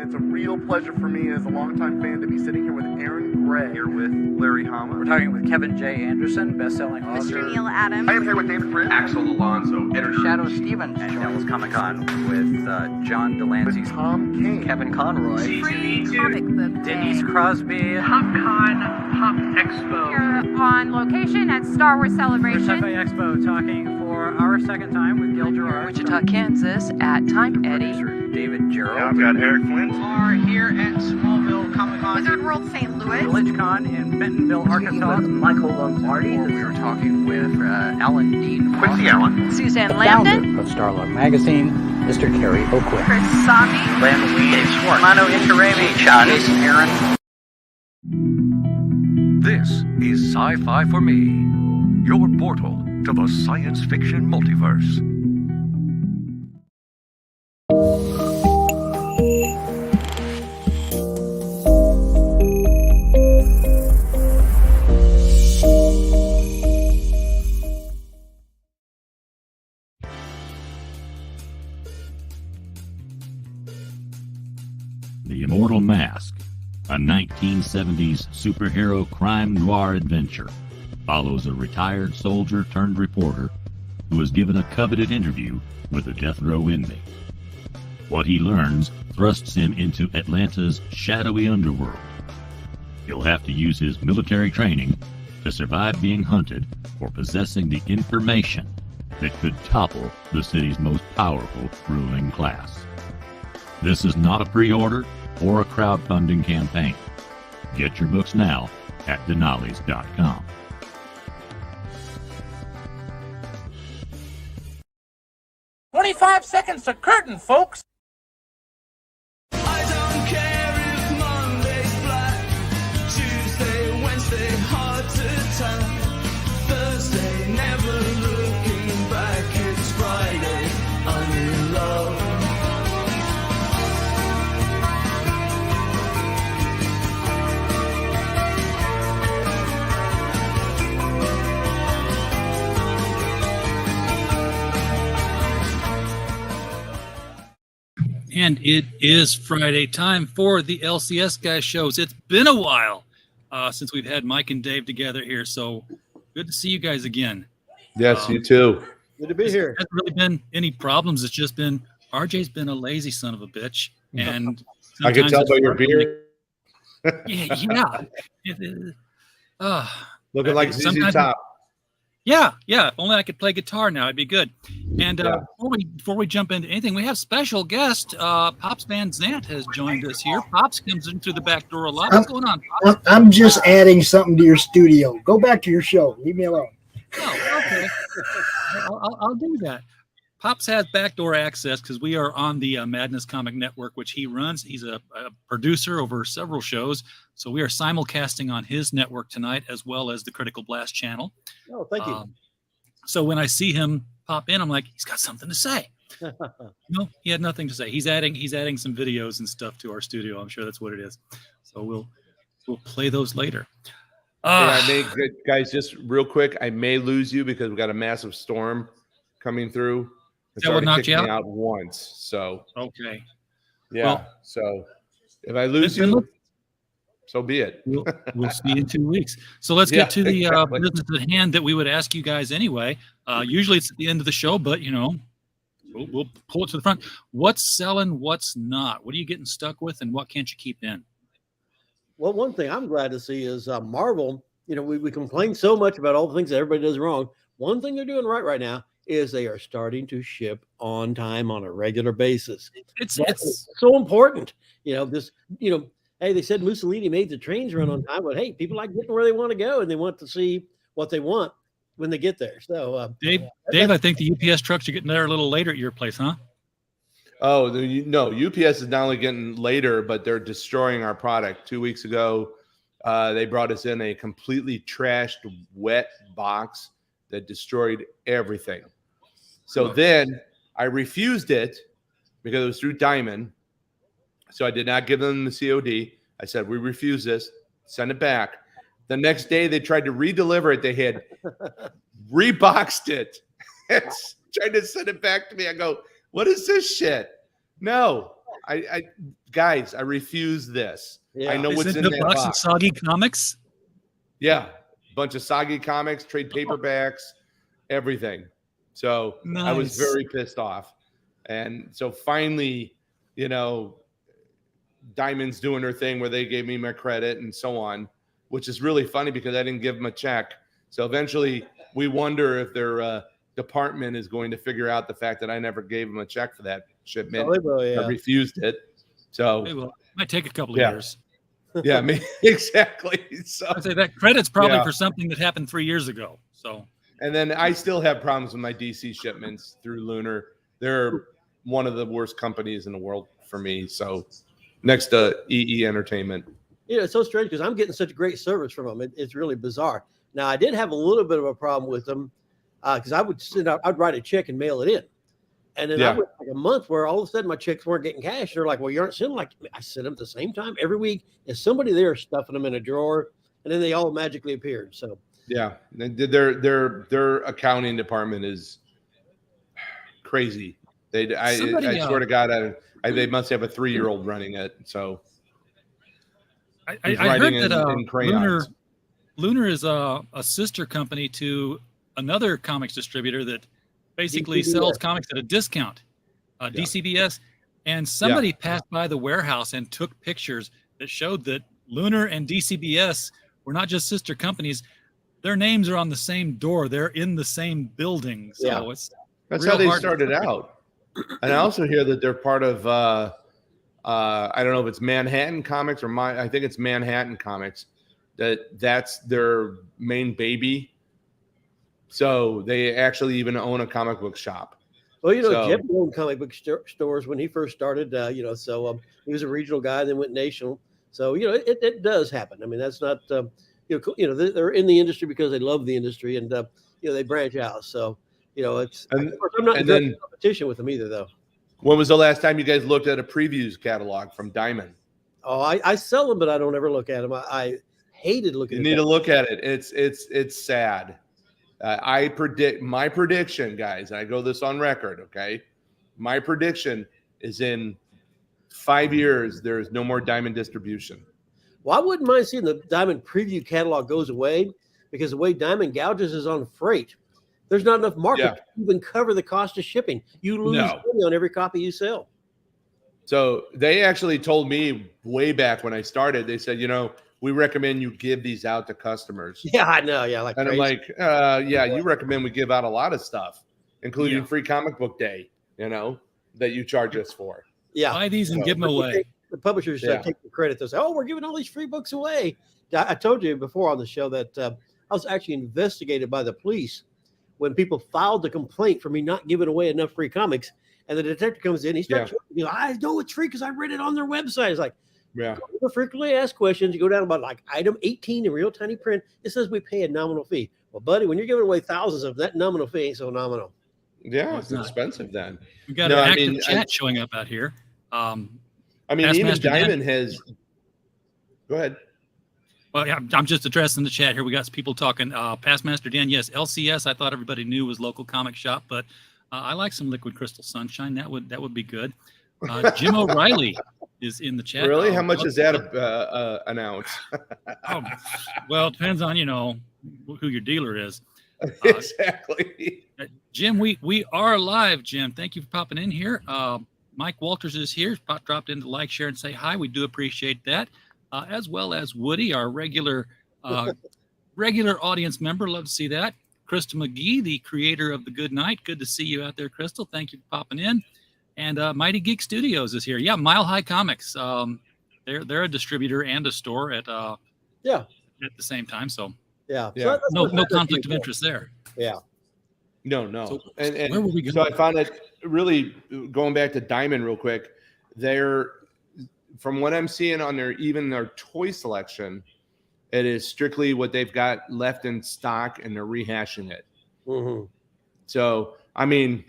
It's a real pleasure for me as a longtime fan to be sitting here with Aaron Gray. Here with Larry Hama. We're talking with Kevin J. Anderson, best-selling author. Mr. Neil Adams. I am here with David Fritz. Axel Alonso, editor. Shadow Stevens. And Devil's Comic-Con with John Delancey. With Tom King. Kevin Conroy. Free comic book day. Denise Crosby. PopCon Pop Expo. Here on location at Star Wars Celebration. Sci-Fi Expo, talking for our second time with Gil Gerard. Wichita, Kansas at Time Eddie. Producer David Gerald. I've got Eric Flint. Are here at Smallville Comic Con. Wizard World St. Louis. VillageCon in Bentonville, Arkansas. Michael Lombardi. We were talking with Alan Dean. Quincy Allen. Suzanne Lambden. Of Starlog Magazine, Mr. Kerry Oakwith. Chris Sami. Len Weed. Dave Schwartz. Mano Intirami. Jason Aaron. This is Sci-Fi for Me, your portal to the science fiction multiverse. The Immortal Mask, a 1970s superhero crime noir adventure, follows a retired soldier turned reporter who is given a coveted interview with a death row inmate. What he learns thrusts him into Atlanta's shadowy underworld. He'll have to use his military training to survive being hunted for possessing the information that could topple the city's most powerful ruling class. This is not a pre-order or a crowdfunding campaign. Get your books now at denali's.com. "25 seconds to curtain, folks." I don't care if Monday's black, Tuesday, Wednesday, hard to tell, Thursday, never looking back, it's Friday, I'm in love. And it is Friday time for the LCS Guys shows. It's been a while since we've had Mike and Dave together here, so good to see you guys again. Yes, you too. Good to be here. Hasn't really been any problems. It's just been RJ's been a lazy son of a bitch, and I can tell by your beard. Yeah. Looking like ZZ Top. Yeah. If only I could play guitar now, it'd be good. And before we jump into anything, we have special guest Pops Van Zant has joined us here. Pops comes in through the back door a lot. What's going on, Pops? I'm just adding something to your studio. Go back to your show. Leave me alone. Oh, okay. I'll do that. Pops has backdoor access because we are on the Madness Comic Network, which he runs. He's a producer over several shows. So we are simulcasting on his network tonight, as well as the Critical Blast channel. Oh, thank you. So when I see him pop in, I'm like, he's got something to say. No, he had nothing to say. He's adding some videos and stuff to our studio. I'm sure that's what it is. So we'll play those later. Guys, just real quick, I may lose you because we got a massive storm coming through. It's already kicked me out once. So okay. Yeah. Well, so if I lose you, so be it. We'll see you in 2 weeks. So let's get to the business at hand that we would ask you guys anyway. Usually it's at the end of the show, but we'll pull it to the front. What's selling? What's not? What are you getting stuck with, and what can't you keep in? Well, one thing I'm glad to see is Marvel. We complain so much about all the things that everybody does wrong. One thing they're doing right now is they are starting to ship on time on a regular basis. It's so important. Hey, they said Mussolini made the trains run on time, but hey, people like getting where they want to go, and they want to see what they want when they get there. So, Dave, I think the UPS trucks are getting there a little later at your place, huh? Oh, no, UPS is not only getting later, but they're destroying our product. 2 weeks ago, they brought us in a completely trashed, wet box that destroyed everything. So then I refused it because it was through Diamond. So I did not give them the COD. I said, we refuse this. Send it back. The next day they tried to redeliver it. They had reboxed it. Tried to send it back to me. I go, what is this shit? No, Guys, I refuse this. Yeah. I know what's in the that box of box. soggy comics. Yeah, bunch of soggy comics, trade paperbacks, everything. So I was Nice. very pissed off. And so finally, Diamond's doing her thing where they gave me my credit and so on, which is really funny because I didn't give them a check. So eventually we wonder if their department is going to figure out the fact that I never gave them a check for that shipment. Oh, they will, yeah. I refused it. So It might take a couple of Yeah. years. yeah, exactly. So I'd say that credit's probably Yeah. for something that happened 3 years ago. So and then I still have problems with my DC shipments through Lunar. They're one of the worst companies in the world for me. So next to EE Entertainment. It's so strange because I'm getting such great service from them. It's really bizarre. Now, I did have a little bit of a problem with them because I'd write a check and mail it in. And then I went like a month where all of a sudden my checks weren't getting cashed. They're like, well, you aren't sending like I send them at the same time every week. Is somebody there stuffing them in a drawer? And then they all magically appeared. So yeah, their accounting department is crazy. I swear to God, they must have a 3-year-old running it. So I heard that Lunar is a sister company to another comics distributor that basically DCBS. sells comics at a discount, DCBS. And somebody passed by the warehouse and took pictures that showed that Lunar and DCBS were not just sister companies. Their names are on the same door. They're in the same building. So that's how they started out. And I also hear that they're part of I don't know if it's Manhattan Comics or I think it's Manhattan Comics. That's their main baby. So they actually even own a comic book shop. Well, Jeff owned comic book stores when he first started. So he was a regional guy, then went national. So it does happen. I mean, that's not they're in the industry because they love the industry, and they branch out. So it's. I'm not in competition with them either, though. When was the last time you guys looked at a previews catalog from Diamond? Oh, I sell them, but I don't ever look at them. I hated looking. You need to look at it. It's sad. I predict my prediction, guys. I go this on record, okay? My prediction is in 5 years there is no more Diamond distribution. Well, I wouldn't mind seeing the Diamond preview catalog goes away because the way Diamond gouges is on freight. There's not enough market to even cover the cost of shipping. You lose money on every copy you sell. So they actually told me way back when I started, they said, we recommend you give these out to customers. Yeah, I know. Yeah, and I'm like, you recommend we give out a lot of stuff, including free comic book day, that you charge us for. Yeah. Buy these and give them away. The publishers take the credit. They'll say, oh, we're giving all these free books away. I told you before on the show that I was actually investigated by the police when people filed the complaint for me not giving away enough free comics. And the detective comes in, he starts, I know it's free because I read it on their website. It's like, for frequently asked questions, you go down about like item 18 in real tiny print. It says we pay a nominal fee. Well, buddy, when you're giving away thousands of that nominal fee ain't so nominal. Yeah, it's expensive then. We got an active chat showing up out here. Even Diamond has. Go ahead. Well, yeah, I'm just addressing the chat here. We got some people talking. Past Master Dan, yes, LCS. I thought everybody knew was local comic shop, but I like some Liquid Crystal Sunshine. That would be good. Jim O'Reilly is in the chat. Really? How much is that an ounce? Well, it depends on who your dealer is. Exactly. Jim, we are live. Jim, thank you for popping in here. Mike Walters is here. Dropped in to like, share, and say hi. We do appreciate that. As well as Woody, our regular audience member. Love to see that. Crystal McGee, the creator of The Good Night. Good to see you out there, Crystal. Thank you for popping in. And Mighty Geek Studios is here. Yeah, Mile High Comics. They're a distributor and a store at the same time. So So no conflict of interest there. Yeah. No. So, and where were we going? So I found it really going back to Diamond real quick. They're from what I'm seeing on their toy selection, it is strictly what they've got left in stock, and they're rehashing it. Mm-hmm. So I mean,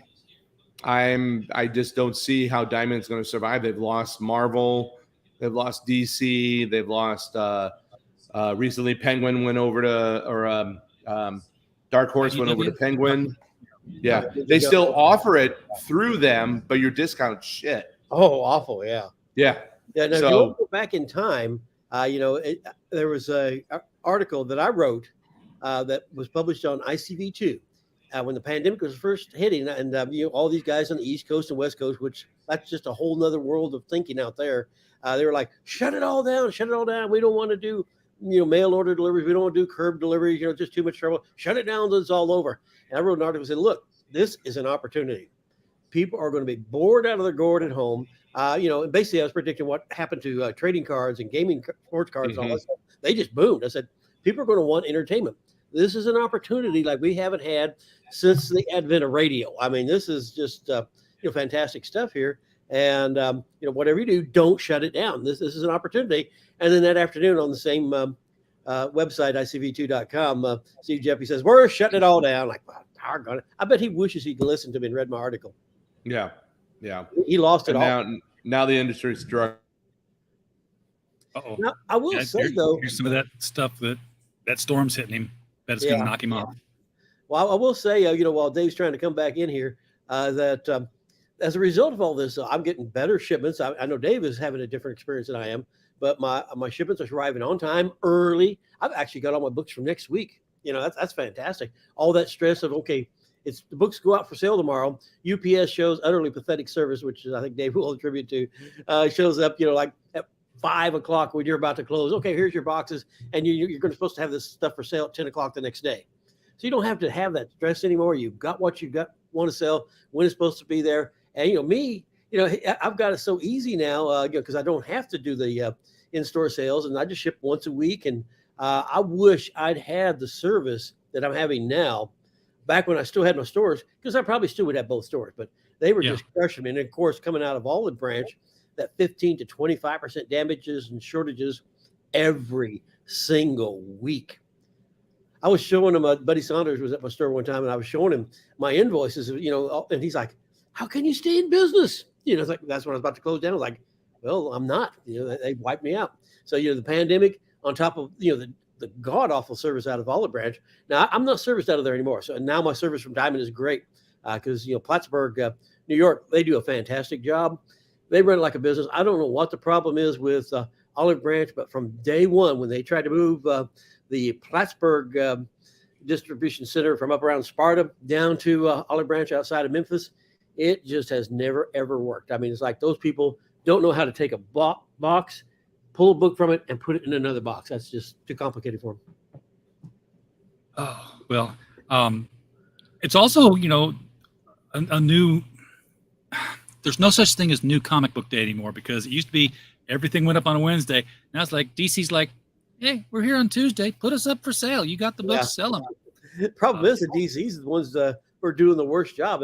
I just don't see how Diamond's going to survive. They've lost Marvel, they've lost DC, they've lost recently Penguin went over to Dark Horse went over to Penguin. Yeah, they still offer it through them, but your discount shit. Oh, awful. Yeah. Yeah. Yeah. Now, if you So want to go back in time, there was a article that I wrote that was published on ICV2 when the pandemic was first hitting, and all these guys on the East Coast and West Coast, which that's just a whole nother world of thinking out there. They were like, shut it all down. We don't want to do mail order deliveries. We don't want to do curb deliveries. Just too much trouble. Shut it down. It's all over. And I wrote an article and said, look, this is an opportunity. People are going to be bored out of their gourd at home. And basically I was predicting what happened to trading cards and gaming sports cards and all that stuff. They just boomed. I said, people are going to want entertainment. This is an opportunity like we haven't had since the advent of radio. I mean, this is just, fantastic stuff here. And, whatever you do, don't shut it down. This is an opportunity. And then that afternoon on the same website, ICV2.com, Steve Jeffy says, we're shutting it all down. Like, wow, doggone it. I bet he wishes he'd listened to me and read my article. Yeah. Yeah. He lost it all. Now the industry's struggling. Uh-oh. Now, I will say, though. Here's some of that stuff that storm's hitting him. Bet it's going to knock him off. Well, I will say, while Dave's trying to come back in here, that as a result of all this, I'm getting better shipments. I know Dave is having a different experience than I am, but my shipments are arriving on time, early. I've actually got all my books for next week. That's fantastic. All that stress of, okay, the books go out for sale tomorrow. UPS shows utterly pathetic service, which I think Dave will attribute to, shows up, like at 5 o'clock when you're about to close. Okay, here's your boxes. And you're supposed to have this stuff for sale at 10 o'clock the next day. So you don't have to have that stress anymore. You've got what you want to sell when it's supposed to be there. And, me, I've got it so easy now, because I don't have to do the in-store sales, and I just ship once a week. And I wish I'd had the service that I'm having now back when I still had my stores, because I probably still would have both stores, but they were just crushing me. And of course, coming out of Olive Branch, that 15 to 25% damages and shortages every single week. I was showing him, Buddy Saunders was at my store one time, and I was showing him my invoices, and he's like, how can you stay in business? It's like, that's when I was about to close down. I was like, well, I'm not, they wiped me out. So, the pandemic on top of, the god awful service out of Olive Branch. Now I'm not serviced out of there anymore. So now my service from Diamond is great. Cause Plattsburgh, New York, they do a fantastic job. They run it like a business. I don't know what the problem is with Olive Branch, but from day one, when they tried to move the Plattsburgh distribution center from up around Sparta down to Olive Branch outside of Memphis, it just has never, ever worked. I mean, it's like those people don't know how to take a box, pull a book from it, and put it in another box. That's just too complicated for them. Oh, well, it's also, a new, there's no such thing as new comic book day anymore, because it used to be everything went up on a Wednesday. Now it's like DC's like, hey, we're here on Tuesday. Put us up for sale. You got the books, sell them. The problem is the DC's the ones who are doing the worst job.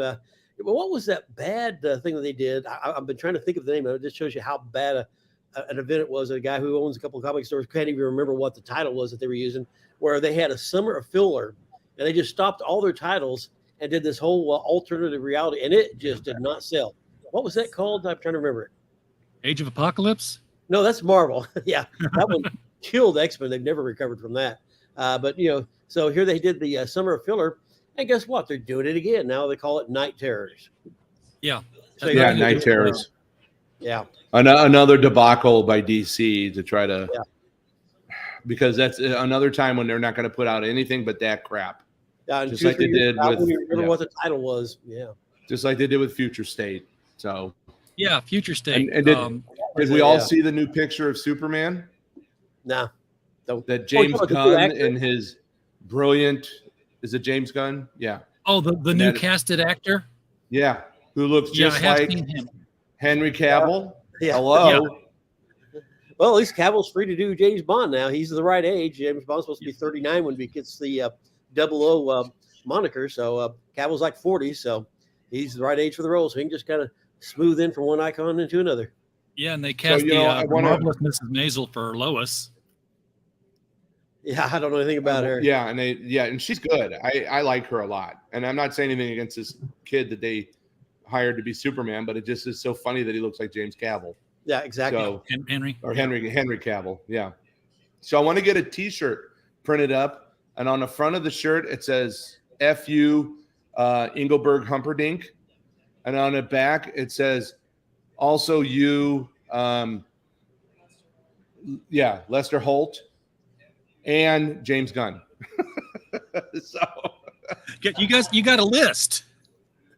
What was that bad thing that they did? I've been trying to think of the name. It just shows you how bad an event it was. A guy who owns a couple of comic stores can't even remember what the title was that they were using, where they had a summer of filler, and they just stopped all their titles and did this whole alternative reality, and it just did not sell. What was that called? I'm trying to remember it. Age of Apocalypse? No, that's Marvel. Yeah, that one killed X-Men. They've never recovered from that. But so here they did the summer of filler, and guess what? They're doing it again. Now they call it Night Terrors. Yeah. So Night Terrors. Yeah. Another debacle by DC to try to, because that's another time when they're not going to put out anything but that crap. Yeah, just like they did with. Remember what the title was? Yeah. Just like they did with Future State. So. Yeah, Future State. And did we all see the new picture of Superman? No. That James Gunn in his brilliant. Is it James Gunn? Yeah. Oh, the new casted actor. Yeah, who looks just like Henry Cavill. Yeah. Hello. Yeah. Well, at least Cavill's free to do James Bond now. He's the right age. James Bond's supposed to be 39 when he gets the 00 moniker. So Cavill's like 40, so he's the right age for the role. So he can just kind of smooth in from one icon into another. Yeah, and they cast the marvelous Mrs. Maisel for Lois. Yeah, I don't know anything about her. Yeah, and she's good. I like her a lot. And I'm not saying anything against this kid that they hired to be Superman, but it just is so funny that he looks like James Cavill. Yeah, exactly. So, Henry Cavill. Yeah. So I want to get a T-shirt printed up, and on the front of the shirt it says "F U Engelberg Humperdinck," and on the back it says also you, Lester Holt, and James Gunn. So you got a list.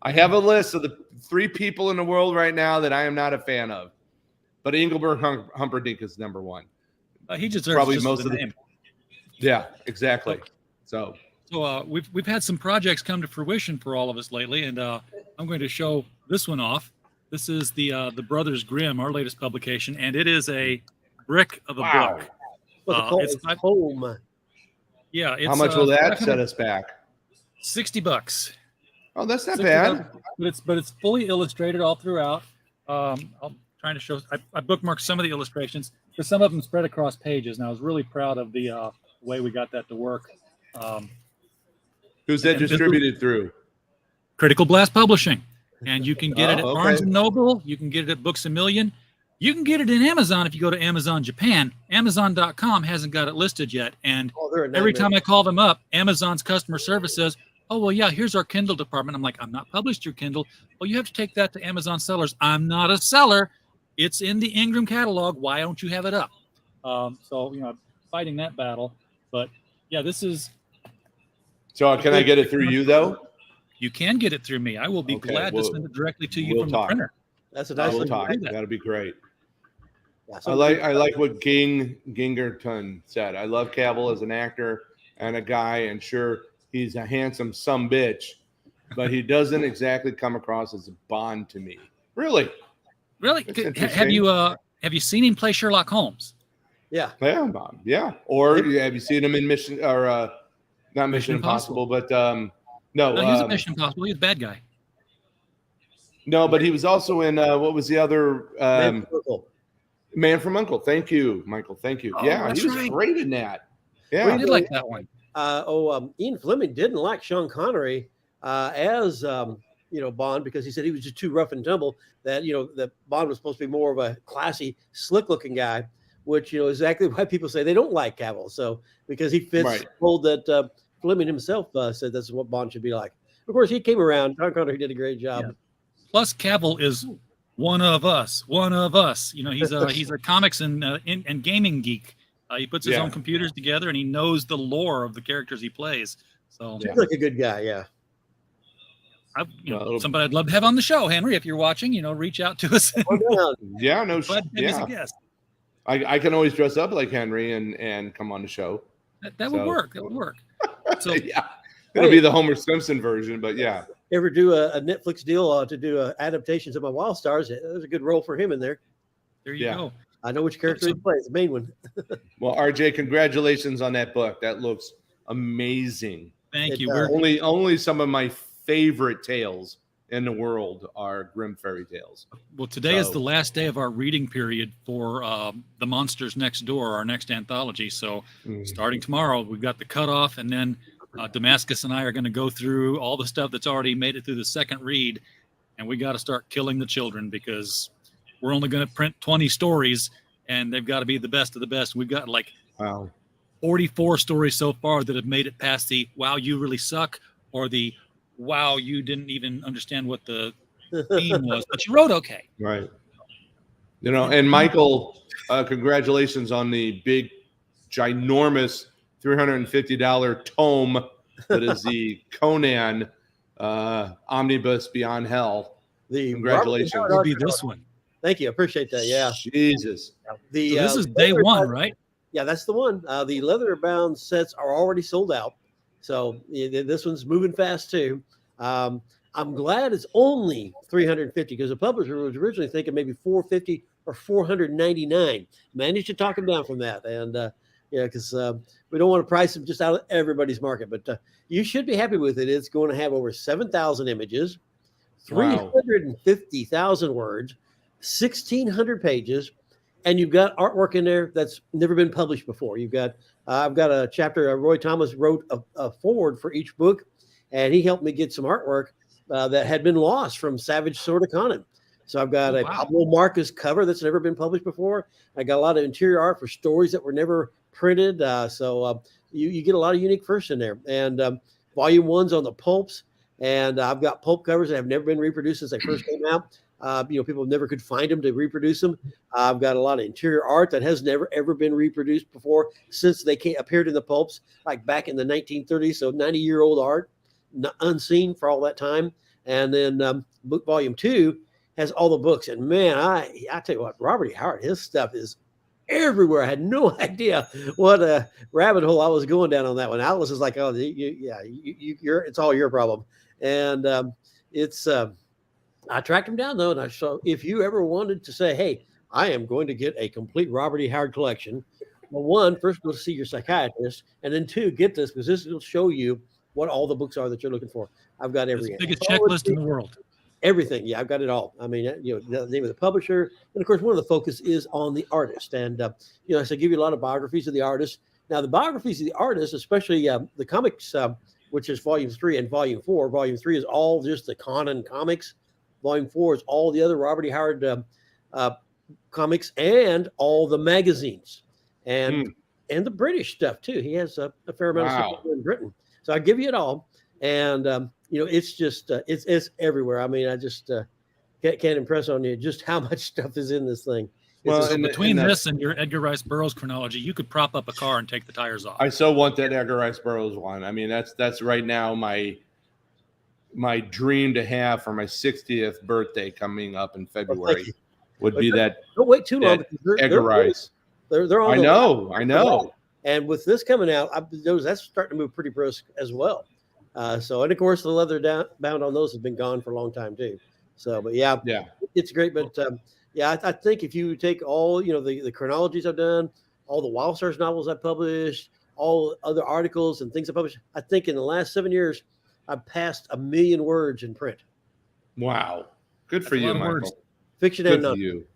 I have a list of the 3 people in the world right now that I am not a fan of, but Engelbert Humperdinck is number 1. He deserves probably just most the of the name. Yeah, exactly. So we've had some projects come to fruition for all of us lately, and I'm going to show this one off. This is the Brothers Grimm, our latest publication, and it is a brick of a book. It's home. Yeah. It's, how much will that set us back? $60. Oh, that's not bad. But it's fully illustrated all throughout. I'm trying to show. I bookmarked some of the illustrations, but some of them spread across pages, and I was really proud of the way we got that to work. Who's that distributed through? Critical Blast Publishing, and you can get it at Barnes & Noble. You can get it at Books A Million. You can get it in Amazon if you go to Amazon Japan. Amazon.com hasn't got it listed yet, and every time I call them up, Amazon's customer service says, "Oh, well, yeah, here's our Kindle department." I'm like, "I'm not published through Kindle." "Well, you have to take that to Amazon sellers." "I'm not a seller. It's in the Ingram catalog. Why don't you have it up?" So, fighting that battle. But, yeah, this is... So can I get it through you, though? You can get it through me. I will be glad to send it directly to you from the printer. That's a nice we'll talk. That'll be great. Yeah, so I like what Ginge Gingerton said. I love Cavill as an actor and a guy, and sure, he's a handsome sumbitch, but he doesn't exactly come across as a Bond to me. Really? Have you seen him play Sherlock Holmes? Yeah. Yeah, Bond. Yeah. Or have you seen him in not Mission Impossible, but no, he's in Mission Impossible. He's a bad guy. No, but he was also in what was the other Man from U.N.C.L.E. Thank you, Michael. Thank you. Yeah, he was great in that. Yeah, I did like that one. Ian Fleming didn't like Sean Connery as Bond, because he said he was just too rough and tumble. That that Bond was supposed to be more of a classy, slick-looking guy, which is exactly why people say they don't like Cavill. So because he fits the mold that Fleming himself said that's what Bond should be like. Of course, he came around. Sean Connery did a great job. Yeah. Plus, Cavill is one of us. He's a comics and gaming geek. He puts his own computers together, and he knows the lore of the characters he plays. So he's like a good guy. Yeah. Somebody I'd love to have on the show, Henry. If you're watching, reach out to us. Yeah, no, as a guest. I can always dress up like Henry and come on the show. That would work. That would work. So it'll be the Homer Simpson version, but yeah. Ever do a Netflix deal to do adaptations of my Wild Stars? There's a good role for him in there. There you go. I know which character he plays, the main one. Well, RJ, congratulations on that book. That looks amazing. Thank you. Only some of my favorite tales in the world are Grimm fairy tales. Well, today is the last day of our reading period for The Monsters Next Door, our next anthology. So starting tomorrow, we've got the cutoff, and then Damascus and I are going to go through all the stuff that's already made it through the second read, and we got to start killing the children because we're only going to print 20 stories, and they've got to be the best of the best. We've got 44 stories so far that have made it past the "wow, you really suck" or the "wow, you didn't even understand what the theme was, but you wrote okay." Right. And Michael, congratulations on the big, ginormous $350 tome that is the Conan Omnibus Beyond Hell. Congratulations. It'll be this one. Thank you. I appreciate that. Yeah. Jesus. This is day one, right? Yeah, that's the one. The leather-bound sets are already sold out. So this one's moving fast too. I'm glad it's only $350 because the publisher was originally thinking maybe $450 or $499. Managed to talk him down from that, and because we don't want to price them just out of everybody's market. But you should be happy with it. It's going to have over 7,000 images, 350,000 words, 1,600 pages, and you've got artwork in there that's never been published before. You've got I've got a chapter. Roy Thomas wrote a foreword for each book, and he helped me get some artwork that had been lost from Savage Sword of Conan. So I've got a Pablo Marcus cover that's never been published before. I got a lot of interior art for stories that were never printed. So you get a lot of unique firsts in there. And volume one's on the pulps, and I've got pulp covers that have never been reproduced since they first came out. People never could find them to reproduce them. I've got a lot of interior art that has never ever been reproduced before since they appeared in the pulps, like back in the 1930s. So 90-year-old art, unseen for all that time. And then book volume 2 has all the books. And man, I tell you what, Robert E. Howard, his stuff is everywhere. I had no idea what a rabbit hole I was going down on that one. Atlas is like, oh, you're it's all your problem. And I tracked him down though, and so if you ever wanted to say, hey, I am going to get a complete Robert E. Howard collection, well, one, first go to see your psychiatrist, and then 2, get this, because this will show you what all the books are that you're looking for. I've got every biggest checklist in the world. Everything. Yeah, I've got it all. I mean, the name of the publisher. And of course, one of the focus is on the artist. And, so I give you a lot of biographies of the artists. Now, the biographies of the artists, especially the comics, which is volume 3 and volume 4. Volume 3 is all just the Conan comics. Volume 4 is all the other Robert E. Howard comics and all the magazines and the British stuff too. He has a fair amount of stuff in Britain. So I give you it all. And, it's just, it's everywhere. I mean, I just can't impress on you just how much stuff is in this thing. Well, between this and your Edgar Rice Burroughs chronology, you could prop up a car and take the tires off. I so want that Edgar Rice Burroughs one. I mean, that's right now my dream to have for my 60th birthday coming up in February would be that. Don't wait too long. Edgar Rice. They're on. I know. And with this coming out, that's starting to move pretty brisk as well. And of course, the leather bound on those has been gone for a long time too. So, but yeah, it's great. But I think if you take all the chronologies I've done, all the Wild Stars novels I've published, all other articles and things I published, I think in the last 7 years I've passed 1 million words in print. Wow, good for you, Michael. Words. Fiction good and for non. you.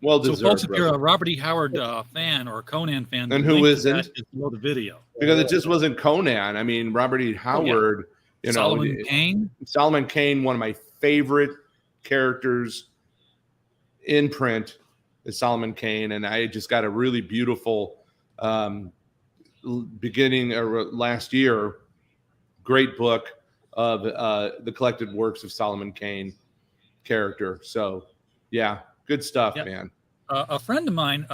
Well deserved. So, folks, if you're a Robert E. Howard fan or a Conan fan, and who isn't? Below the video, because it just wasn't Conan. I mean, Robert E. Howard. Solomon Kane. Solomon Kane, one of my favorite characters in print, is Solomon Kane, and I just got a really beautiful beginning last year. Great book of the collected works of Solomon Kane character. So, yeah. Good stuff, man. A friend of mine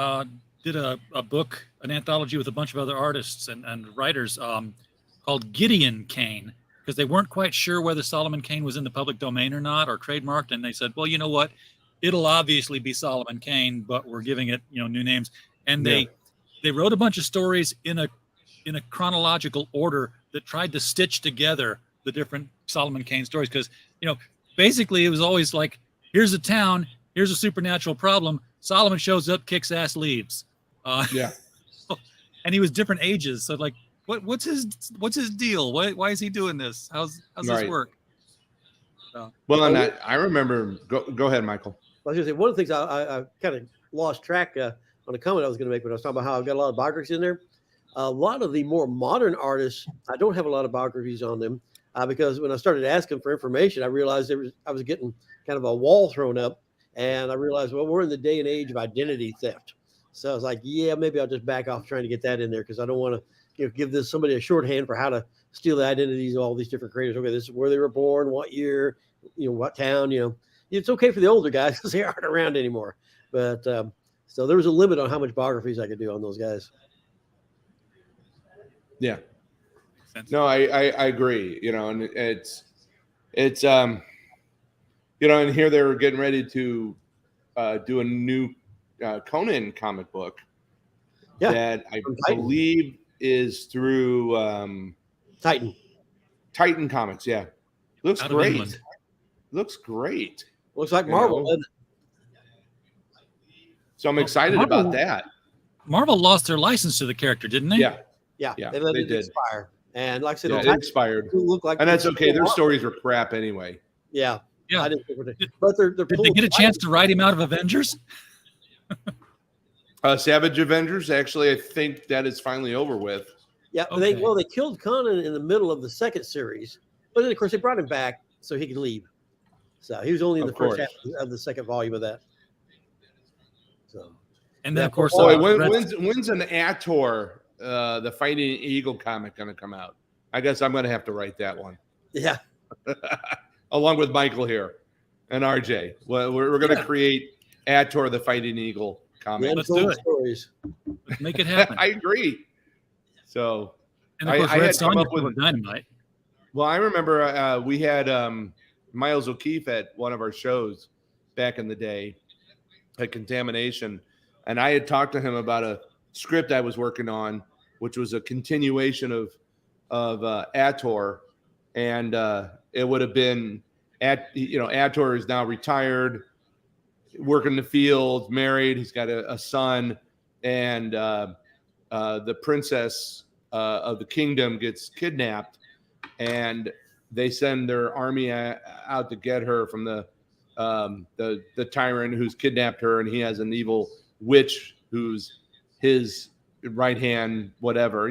did a book, an anthology with a bunch of other artists and writers called Gideon Kane, because they weren't quite sure whether Solomon Kane was in the public domain or not, or trademarked. And they said, well, you know what? It'll obviously be Solomon Kane, but we're giving it, new names. And they wrote a bunch of stories in a chronological order that tried to stitch together the different Solomon Kane stories. Because, basically it was always like, here's a town, here's a supernatural problem. Solomon shows up, kicks ass, leaves. And he was different ages. So like, what's his deal? Why is he doing this? How's this work? Well, and I remember. Go ahead, Michael. I was going to say one of the things I kind of lost track on a comment I was going to make when I was talking about how I've got a lot of biographies in there. A lot of the more modern artists, I don't have a lot of biographies on them because when I started asking for information, I realized I was getting kind of a wall thrown up. And I realized, well, we're in the day and age of identity theft. So I was like, yeah, maybe I'll just back off trying to get that in there because I don't want to give somebody a shorthand for how to steal the identities of all these different creators. Okay, this is where they were born, what year, what town. It's okay for the older guys because they aren't around anymore. But so there was a limit on how much biographies I could do on those guys. Yeah. No, I agree. And it's and here they were getting ready to do a new Conan comic book that I believe is through Titan Comics. Yeah, looks great. Looks great. Looks like Marvel. So I'm excited about that. Marvel lost their license to the character, didn't they? Yeah. They let it expire. And like I said, it expired. And that's okay. Their stories were crap anyway. Yeah. I didn't think but they're did they get a chance to write him out of Avengers? Savage Avengers. Actually, I think that is finally over with. Yeah. Okay. They killed Conan in the middle of the second series, but then of course they brought him back so he could leave. So he was only in the first half of the second volume of that. So, and then of course, when's an Ator, the Fighting Eagle comic, going to come out? I guess I'm going to have to write that one. Yeah. Along with Michael here. and RJ. Well, we're going to create Ator the Fighting Eagle comic. Let's do it. Stories. Let's make it happen. I agree. So, and of course, I Red had come Sonja up with Dynamite. Well, I remember we had Miles O'Keefe at one of our shows back in the day at Contamination, and I had talked to him about a script I was working on, which was a continuation of Ator, and it would have been Ator is now retired, working the field, married. He's got a son, and the princess of the kingdom gets kidnapped, and they send their army out to get her from the tyrant who's kidnapped her, and he has an evil witch who's his right hand, whatever,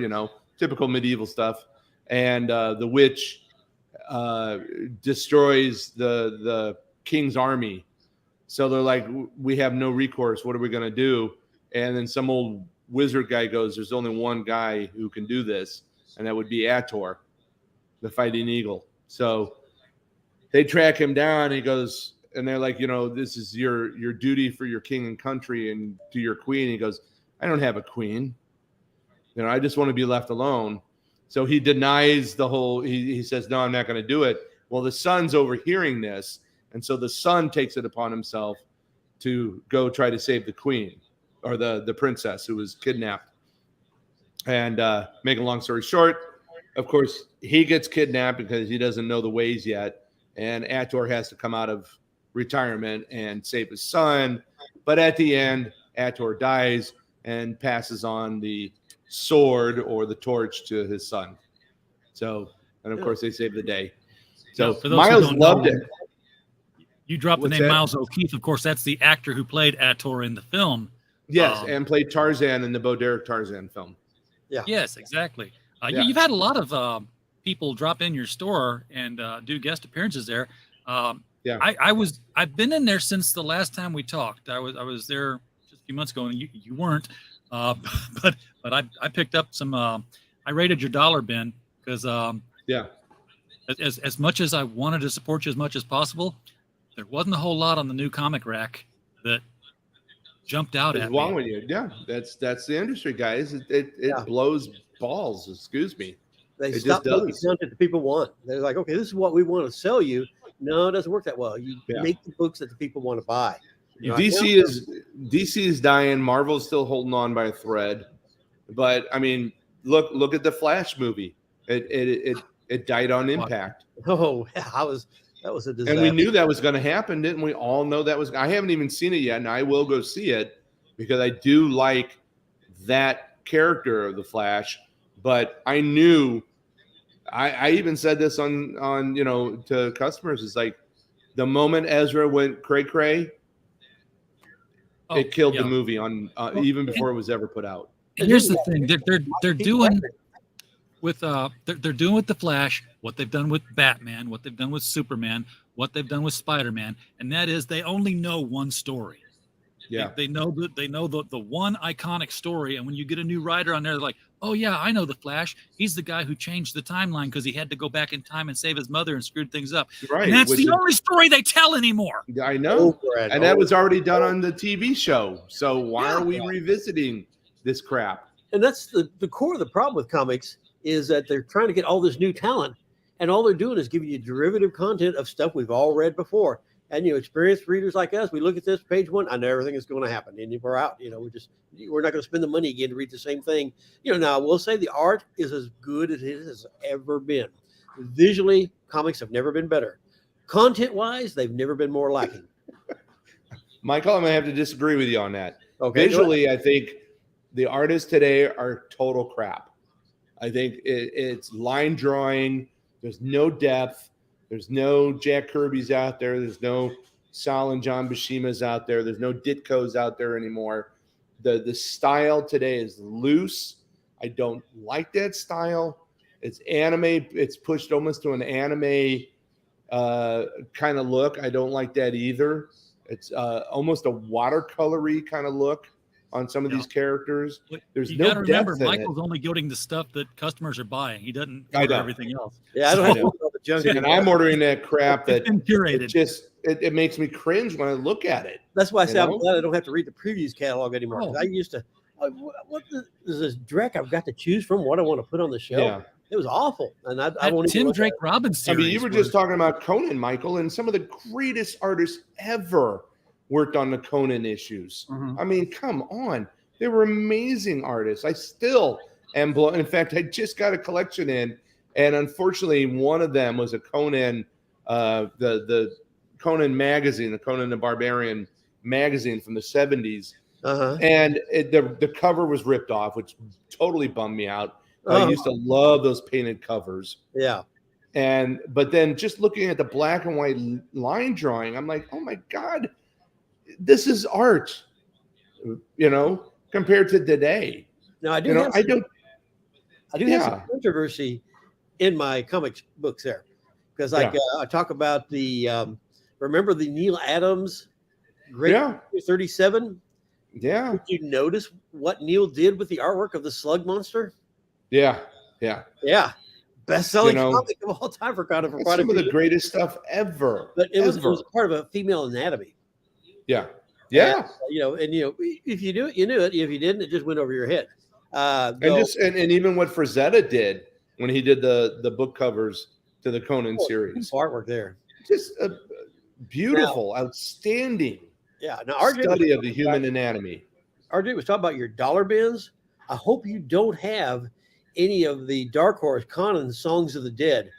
typical medieval stuff. And the witch destroys the king's army. So they're like, we have no recourse. What are we going to do? And then some old wizard guy goes, there's only one guy who can do this, and that would be Ator, the Fighting Eagle. So they track him down. He goes, and they're like, this is your duty for your king and country and to your queen. He goes, I don't have a queen. I just want to be left alone. So he denies the whole, he says, no, I'm not going to do it. Well, the son's overhearing this. And so the son takes it upon himself to go try to save the queen, or the princess who was kidnapped. And make a long story short, of course, he gets kidnapped because he doesn't know the ways yet. And Ator has to come out of retirement and save his son. But at the end, Ator dies and passes on the sword or the torch to his son. So, and of course, they save the day. So Miles loved it. You dropped the name Miles O'Keefe. Of course, that's the actor who played Ator in the film. Yes, and played Tarzan in the Bo Derek Tarzan film. Yeah. Yes, exactly. You've had a lot of people drop in your store and do guest appearances there. I've been in there since the last time we talked. I was there just a few months ago, and you weren't. But I picked up some. I raided your dollar bin because as much as I wanted to support you as much as possible, there wasn't a whole lot on the new comic rack that jumped out at me. What's wrong with you? Yeah, that's the industry, guys. It blows balls. Excuse me. They stop putting the content that people want. They're like, okay, this is what we want to sell you. No, it doesn't work that well. You make the books that the people want to buy. DC is dying. Marvel's still holding on by a thread. But I mean, look at the Flash movie. It died on impact. Oh, that was a disaster. And we knew that was going to happen, didn't we? All know that was. I haven't even seen it yet, and I will go see it because I do like that character of the Flash. But I knew. I even said this on to customers. It's like the moment Ezra went cray, it killed the movie on even before it was ever put out. And here's the thing: they're doing with they're doing with the Flash what they've done with Batman, what they've done with Superman, what they've done with Spider-Man, and that is they only know one story. Yeah, they know the one iconic story, and when you get a new writer on there, they're like, oh yeah, I know the Flash. He's the guy who changed the timeline because he had to go back in time and save his mother and screwed things up. Right, and that's the only story they tell anymore. I know, and that was already done on the TV show. So why are we revisiting this crap? And that's the core of the problem with comics is that they're trying to get all this new talent, and all they're doing is giving you derivative content of stuff we've all read before. And experienced readers like us, we look at this page one. I know everything is going to happen, and we're out. We're not going to spend the money again to read the same thing. Now I will say the art is as good as it has ever been. Visually, comics have never been better. Content-wise, they've never been more lacking. Michael, I'm going to have to disagree with you on that. Okay, visually, I think the artists today are total crap. I think it's line drawing. There's no depth. There's no Jack Kirby's out there. There's no Sal and John Buscema's out there. There's no Ditko's out there anymore. The style today is loose. I don't like that style. It's anime. It's pushed almost to an anime kind of look. I don't like that either. It's almost a watercolory kind of look on some of these characters. There's no depth in it. Michael's only getting the stuff that customers are buying. He doesn't cover everything else. Yeah, I don't have the junk. And I'm ordering that crap that curated. It makes me cringe when I look at it. That's why I say I'm glad I don't have to read the previews catalog anymore. Oh. I used to, what is this Drek I've got to choose from what I want to put on the shelf? Yeah. It was awful. And I won't Tim Drake Robbins series. I mean, you were just talking about Conan, Michael, and some of the greatest artists ever worked on the Conan issues. I mean, come on. They were amazing artists. I still am blown. In fact, I just got a collection in, and unfortunately, one of them was a Conan, the Conan magazine, the Conan the Barbarian magazine from the 70s. And the cover was ripped off, which totally bummed me out. I used to love those painted covers. Yeah. But then just looking at the black and white line drawing, I'm like, oh my God, this is art, compared to today. Now I do have some controversy in my comics books there, because I talk about the remember the Neil Adams Great 37? Yeah. Did you notice what Neil did with the artwork of the Slug Monster? Yeah. Best-selling comic of all time for kind of some of the greatest stuff ever. But it was part of a female anatomy. Yeah. And, if you knew it, you knew it. If you didn't, it just went over your head. And even what Frazetta did when he did the book covers to the Conan series. Artwork there. Just a beautiful, outstanding study of the human anatomy. RJ was talking about your dollar bins. I hope you don't have any of the Dark Horse Conan Songs of the Dead.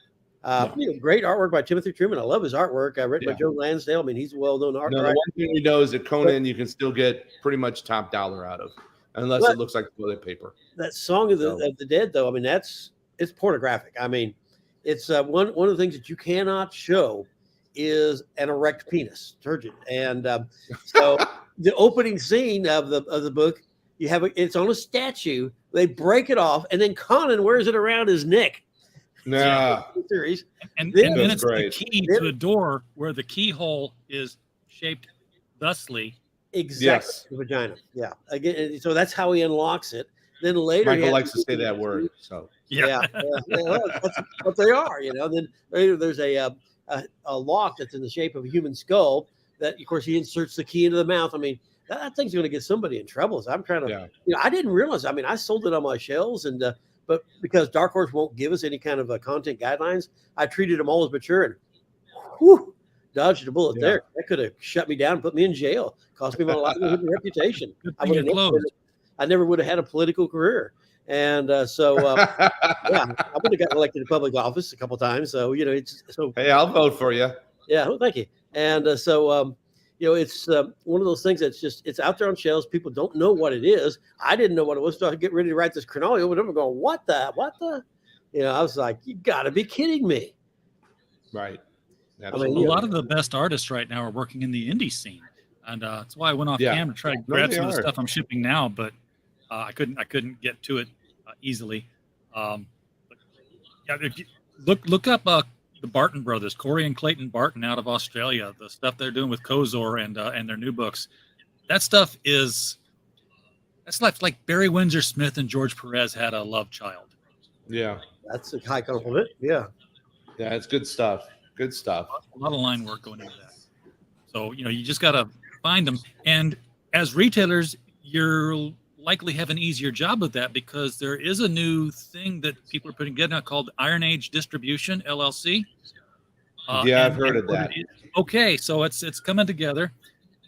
Great artwork by Timothy Truman. I love his artwork. Written by Joe Lansdale. I mean, he's a well-known artist. The one thing we know is that Conan you can still get pretty much top dollar out of, unless it looks like toilet paper. That Song of the Dead, though, I mean, it's pornographic. I mean, it's one of the things that you cannot show is an erect penis, turgid. And so the opening scene of the book, it's on a statue. They break it off, and then Conan wears it around his neck. Nah. Series. And then it's the key to a door where the keyhole is shaped thusly. Exactly. The vagina. Yeah. Again, so that's how he unlocks it. Then later, Michael likes to say that word. So well, that's what they are. Then later there's a lock that's in the shape of a human skull. That, of course, he inserts the key into the mouth. I mean, that thing's going to get somebody in trouble. So I'm trying to, I didn't realize. I mean, I sold it on my shelves, but because Dark Horse won't give us any kind of content guidelines, I treated them all as mature and dodged a bullet there. That could have shut me down and put me in jail. Cost me my reputation. I never would have had a political career. And I would have gotten elected to public office a couple of times. So, hey, I'll vote for you. Yeah. Well, thank you. And it's one of those things that's it's out there on shelves. People don't know what it is. I didn't know what it was. So I get ready to write this chronology, but I'm going, what the? I was like, you got to be kidding me. Right. Absolutely. I mean, a lot of the best artists right now are working in the indie scene. And that's why I went off camera to try to grab some of the stuff I'm shipping now, but I couldn't get to it easily. If you look up the Barton brothers, Corey and Clayton Barton out of Australia, the stuff they're doing with Kozor and their new books. That stuff that's like Barry Windsor Smith and George Perez had a love child. Yeah. That's a high compliment. Yeah. Yeah, it's good stuff. Good stuff. A lot of line work going into that. So, you just got to find them. And as retailers, you'll likely have an easier job with that because there is a new thing that people are putting together now called Iron Age Distribution, LLC. I've heard of that. Okay, so it's coming together,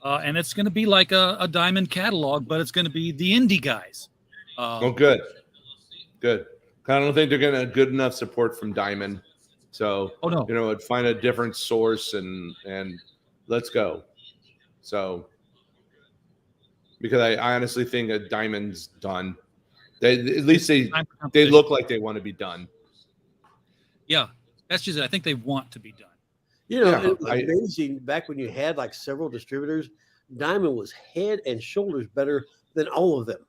and it's going to be like a diamond catalog, but it's going to be the indie guys. Good. I don't think they're getting a good enough support from Diamond. So, find a different source and let's go. So, because I honestly think a Diamond's done. At least they look like they want to be done. Yeah, that's just it. I think they want to be done. It was amazing back when you had like several distributors. Diamond was head and shoulders better than all of them.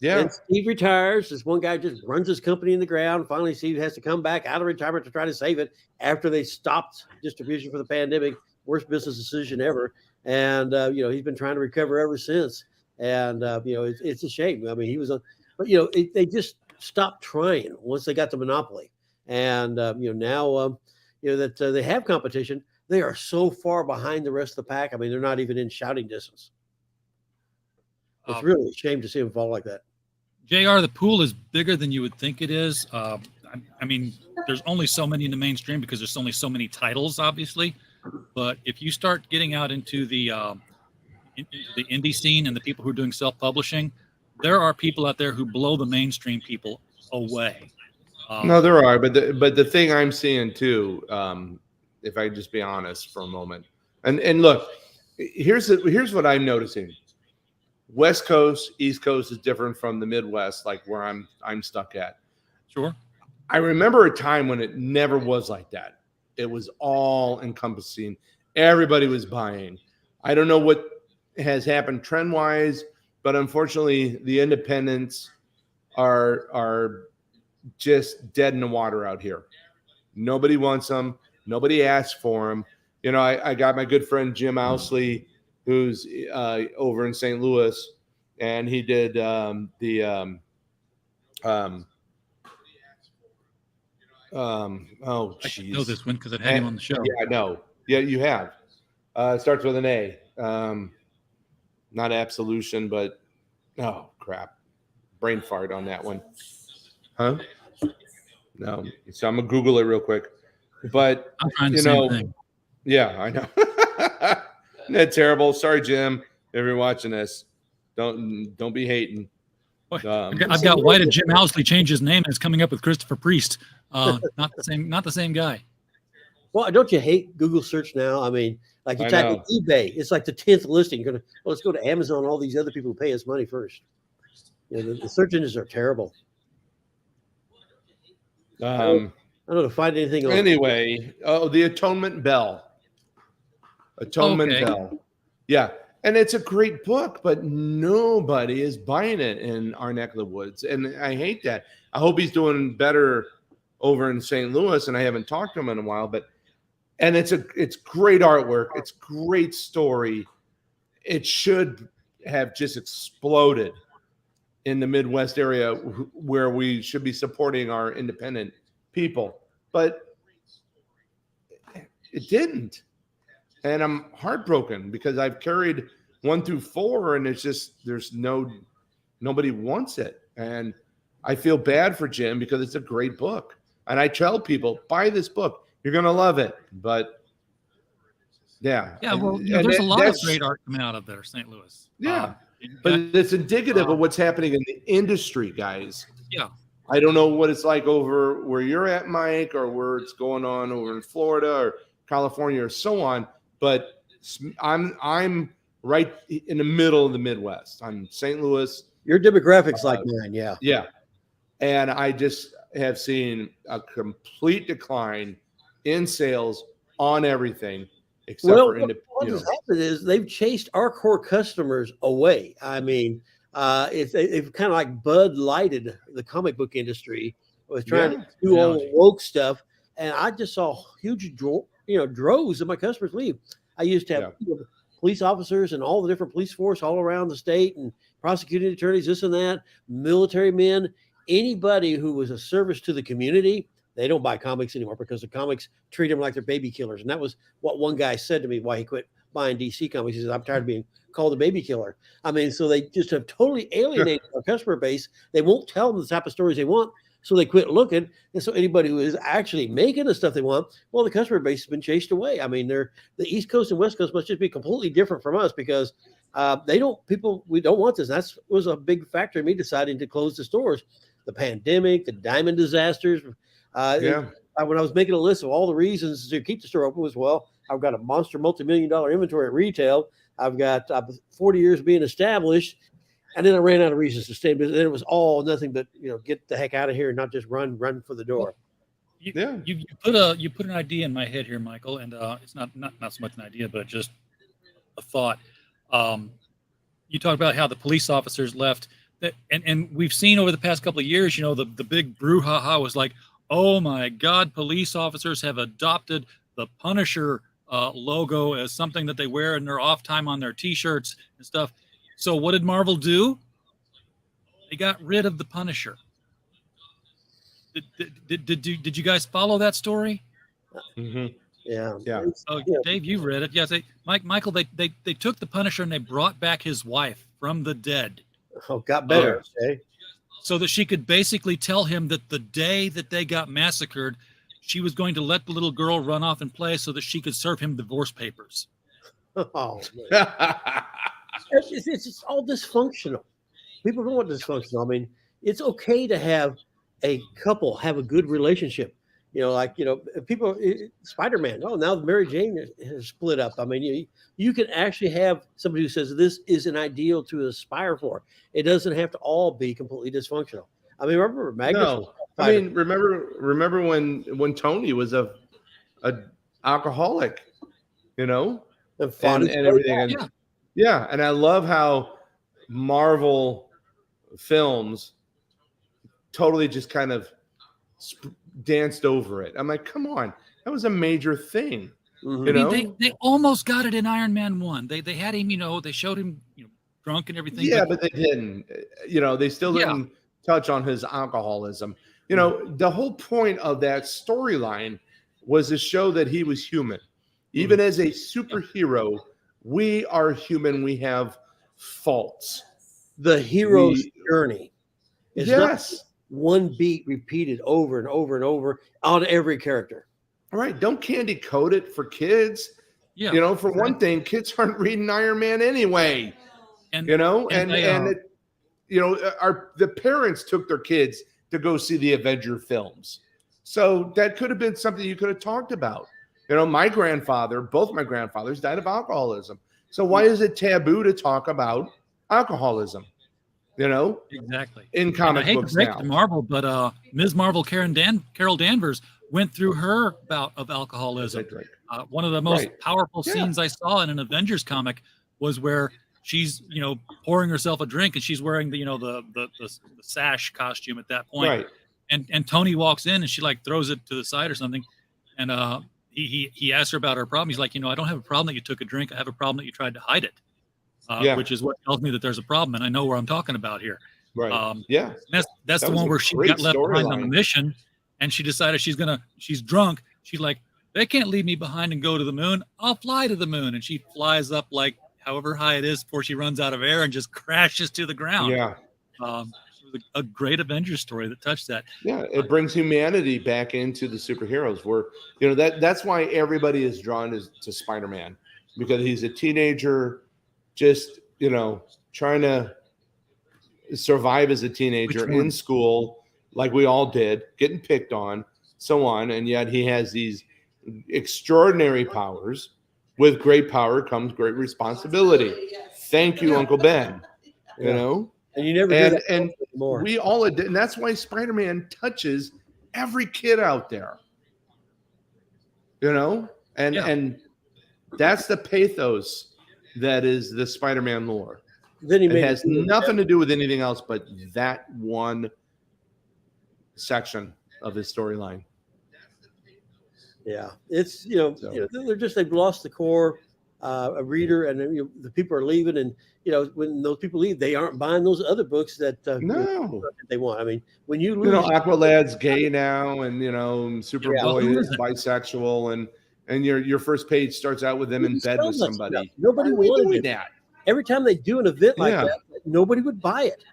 Yeah. And Steve retires. This one guy just runs his company in the ground. Finally, Steve has to come back out of retirement to try to save it after they stopped distribution for the pandemic. Worst business decision ever. And, he's been trying to recover ever since. And, it's a shame. I mean, he was but they just stopped trying once they got the monopoly. And, now, that they have competition, they are so far behind the rest of the pack. I mean, they're not even in shouting distance. It's really a shame to see them fall like that. JR, the pool is bigger than you would think it is. I mean, there's only so many in the mainstream because there's only so many titles, obviously. But if you start getting out into the indie scene and the people who are doing self-publishing, there are people out there who blow the mainstream people away. No, there are, but the thing I'm seeing too, if I just be honest for a moment, and look, here's what I'm noticing. West Coast, East Coast is different from the Midwest, like where I'm stuck at. Sure. I remember a time when it never was like that. It was all encompassing. Everybody was buying. I don't know what has happened trend wise, but unfortunately, the independents are just dead in the water out here. Nobody wants them. Nobody asks for them. You know, I got my good friend Jim Owsley, who's over in St. Louis, and he did oh geez. I know this one because I had him on the show. Yeah, I know. Yeah, you have. It starts with an A. Not absolution, but oh crap, brain fart on that one. Huh? No. So I'm gonna Google it real quick. But I'm trying the same thing. Yeah, I know. Isn't that terrible? Sorry, Jim. If you're watching this, don't be hating. I've got why did Jim Owsley change his name and it's coming up with Christopher Priest. Not the same guy. Well, don't you hate Google search now? I mean, like you type in eBay, it's like the 10th listing. You're gonna let's go to Amazon, all these other people who pay us money first. You know, the search engines are terrible. I don't know to find anything else. Anyway, the Atonement Bell. Bell. Yeah. And it's a great book, but nobody is buying it in our neck of the woods. And I hate that. I hope he's doing better over in St. Louis, and I haven't talked to him in a while, and it's great artwork. It's great story. It should have just exploded in the Midwest area where we should be supporting our independent people, but it didn't. And I'm heartbroken because I've carried 1 through 4 and it's just, nobody wants it. And I feel bad for Jim because it's a great book. And I tell people, buy this book. You're going to love it. But yeah. Yeah. Well, there's a lot of great art coming out of there, St. Louis. Yeah. But it's indicative of what's happening in the industry, guys. Yeah. I don't know what it's like over where you're at, Mike, or where it's going on over in Florida or California or so on. But I'm right in the middle of the Midwest. I'm St. Louis. Your demographics like mine, yeah. Yeah. And I just have seen a complete decline in sales on everything except for independent. What has happened is they've chased our core customers away. I mean, they've kind of like Bud Lighted the comic book industry with trying to do all the woke stuff. And I just saw huge droves of my customers leave. I used to have police officers and all the different police force all around the state and prosecuting attorneys, this and that, military men, anybody who was a service to the community. They don't buy comics anymore because the comics treat them like they're baby killers. And that was what one guy said to me why he quit buying DC comics. He says, I'm tired of being called a baby killer. I mean, so they just have totally alienated our customer base. They won't tell them the type of stories they want. So they quit looking. And so anybody who is actually making the stuff they want, well, the customer base has been chased away. I mean, the East Coast and West Coast must just be completely different from us because we don't want this. That was a big factor in me deciding to close the stores. The pandemic, the diamond disasters. When I was making a list of all the reasons to keep the store open was, well, I've got a monster multi-million-dollar inventory at retail. I've got 40 years being established. And then I ran out of reasons to stay. But then it was all nothing but, get the heck out of here and not just run for the door. You put an idea in my head here, Michael, and it's not so much an idea, but just a thought. You talk about how the police officers left, and we've seen over the past couple of years, the big brouhaha was like, oh my God, police officers have adopted the Punisher logo as something that they wear in their off time on their T-shirts and stuff. So what did Marvel do? They got rid of the Punisher. Did you guys follow that story? Yeah. Oh, Dave, you've read it. Yes, Michael, they took the Punisher and they brought back his wife from the dead. Oh, got better. Okay. So that she could basically tell him that the day that they got massacred, she was going to let the little girl run off and play so that she could serve him divorce papers. Oh, it's just all dysfunctional. People don't want dysfunctional. I mean, it's okay to have a couple have a good relationship. People, Spider-Man. Oh, now Mary Jane has split up. I mean, you can actually have somebody who says this is an ideal to aspire for. It doesn't have to all be completely dysfunctional. I mean, remember Magnus? No, I mean, remember when Tony was a alcoholic, and everything. And, and I love how Marvel films totally just kind of danced over it. I'm like, come on, that was a major thing. They almost got it in Iron Man 1. They had him, they showed him drunk and everything. Yeah, but they didn't. They still didn't touch on his alcoholism. The whole point of that storyline was to show that he was human. Even as a superhero, we are human. We have faults. The hero's journey is not one beat repeated over and over and over on every character. All right. Don't candy coat it for kids. Yeah. For one thing, kids aren't reading Iron Man anyway. The parents took their kids to go see the Avenger films. So that could have been something you could have talked about. Both my grandfathers died of alcoholism. So why is it taboo to talk about alcoholism? Exactly. In comic books now. I hate to break to Marvel, but Ms. Marvel Carol Danvers went through her bout of alcoholism. One of the most powerful scenes I saw in an Avengers comic was where she's pouring herself a drink and she's wearing the sash costume at that point. Right. And Tony walks in and she throws it to the side or something, and he asked her about her problem. He's like, I don't have a problem that you took a drink. I have a problem that you tried to hide it. Which is what tells me that there's a problem, and I know where I'm talking about here. Right. That's the one where she got left behind on a mission, and she decided she's drunk. She's like, they can't leave me behind and go to the moon. I'll fly to the moon, and she flies up however high it is before she runs out of air and just crashes to the ground. Yeah. It was a great Avengers story that touched that. Yeah, it brings humanity back into the superheroes. Where that's why everybody is drawn to Spider-Man, because he's a teenager. Just, trying to survive as a teenager in school, like we all did, getting picked on, so on. And yet he has these extraordinary powers. With great power comes great responsibility. Thank you, Uncle Ben. And you never and we all did. And that's why Spider-Man touches every kid out there. And that's the pathos that is the Spider-Man lore. Then it has nothing to do with anything else but that one section of his storyline. Yeah, it's they've lost the core a reader, and the people are leaving, and when those people leave, they aren't buying those other books that they want. I mean, when you lose, Aqualad's gay now, and Superboy is bisexual, and your first page starts out with them in bed with somebody. Stuff. Nobody wanted that. Every time they do an event like that, nobody would buy it.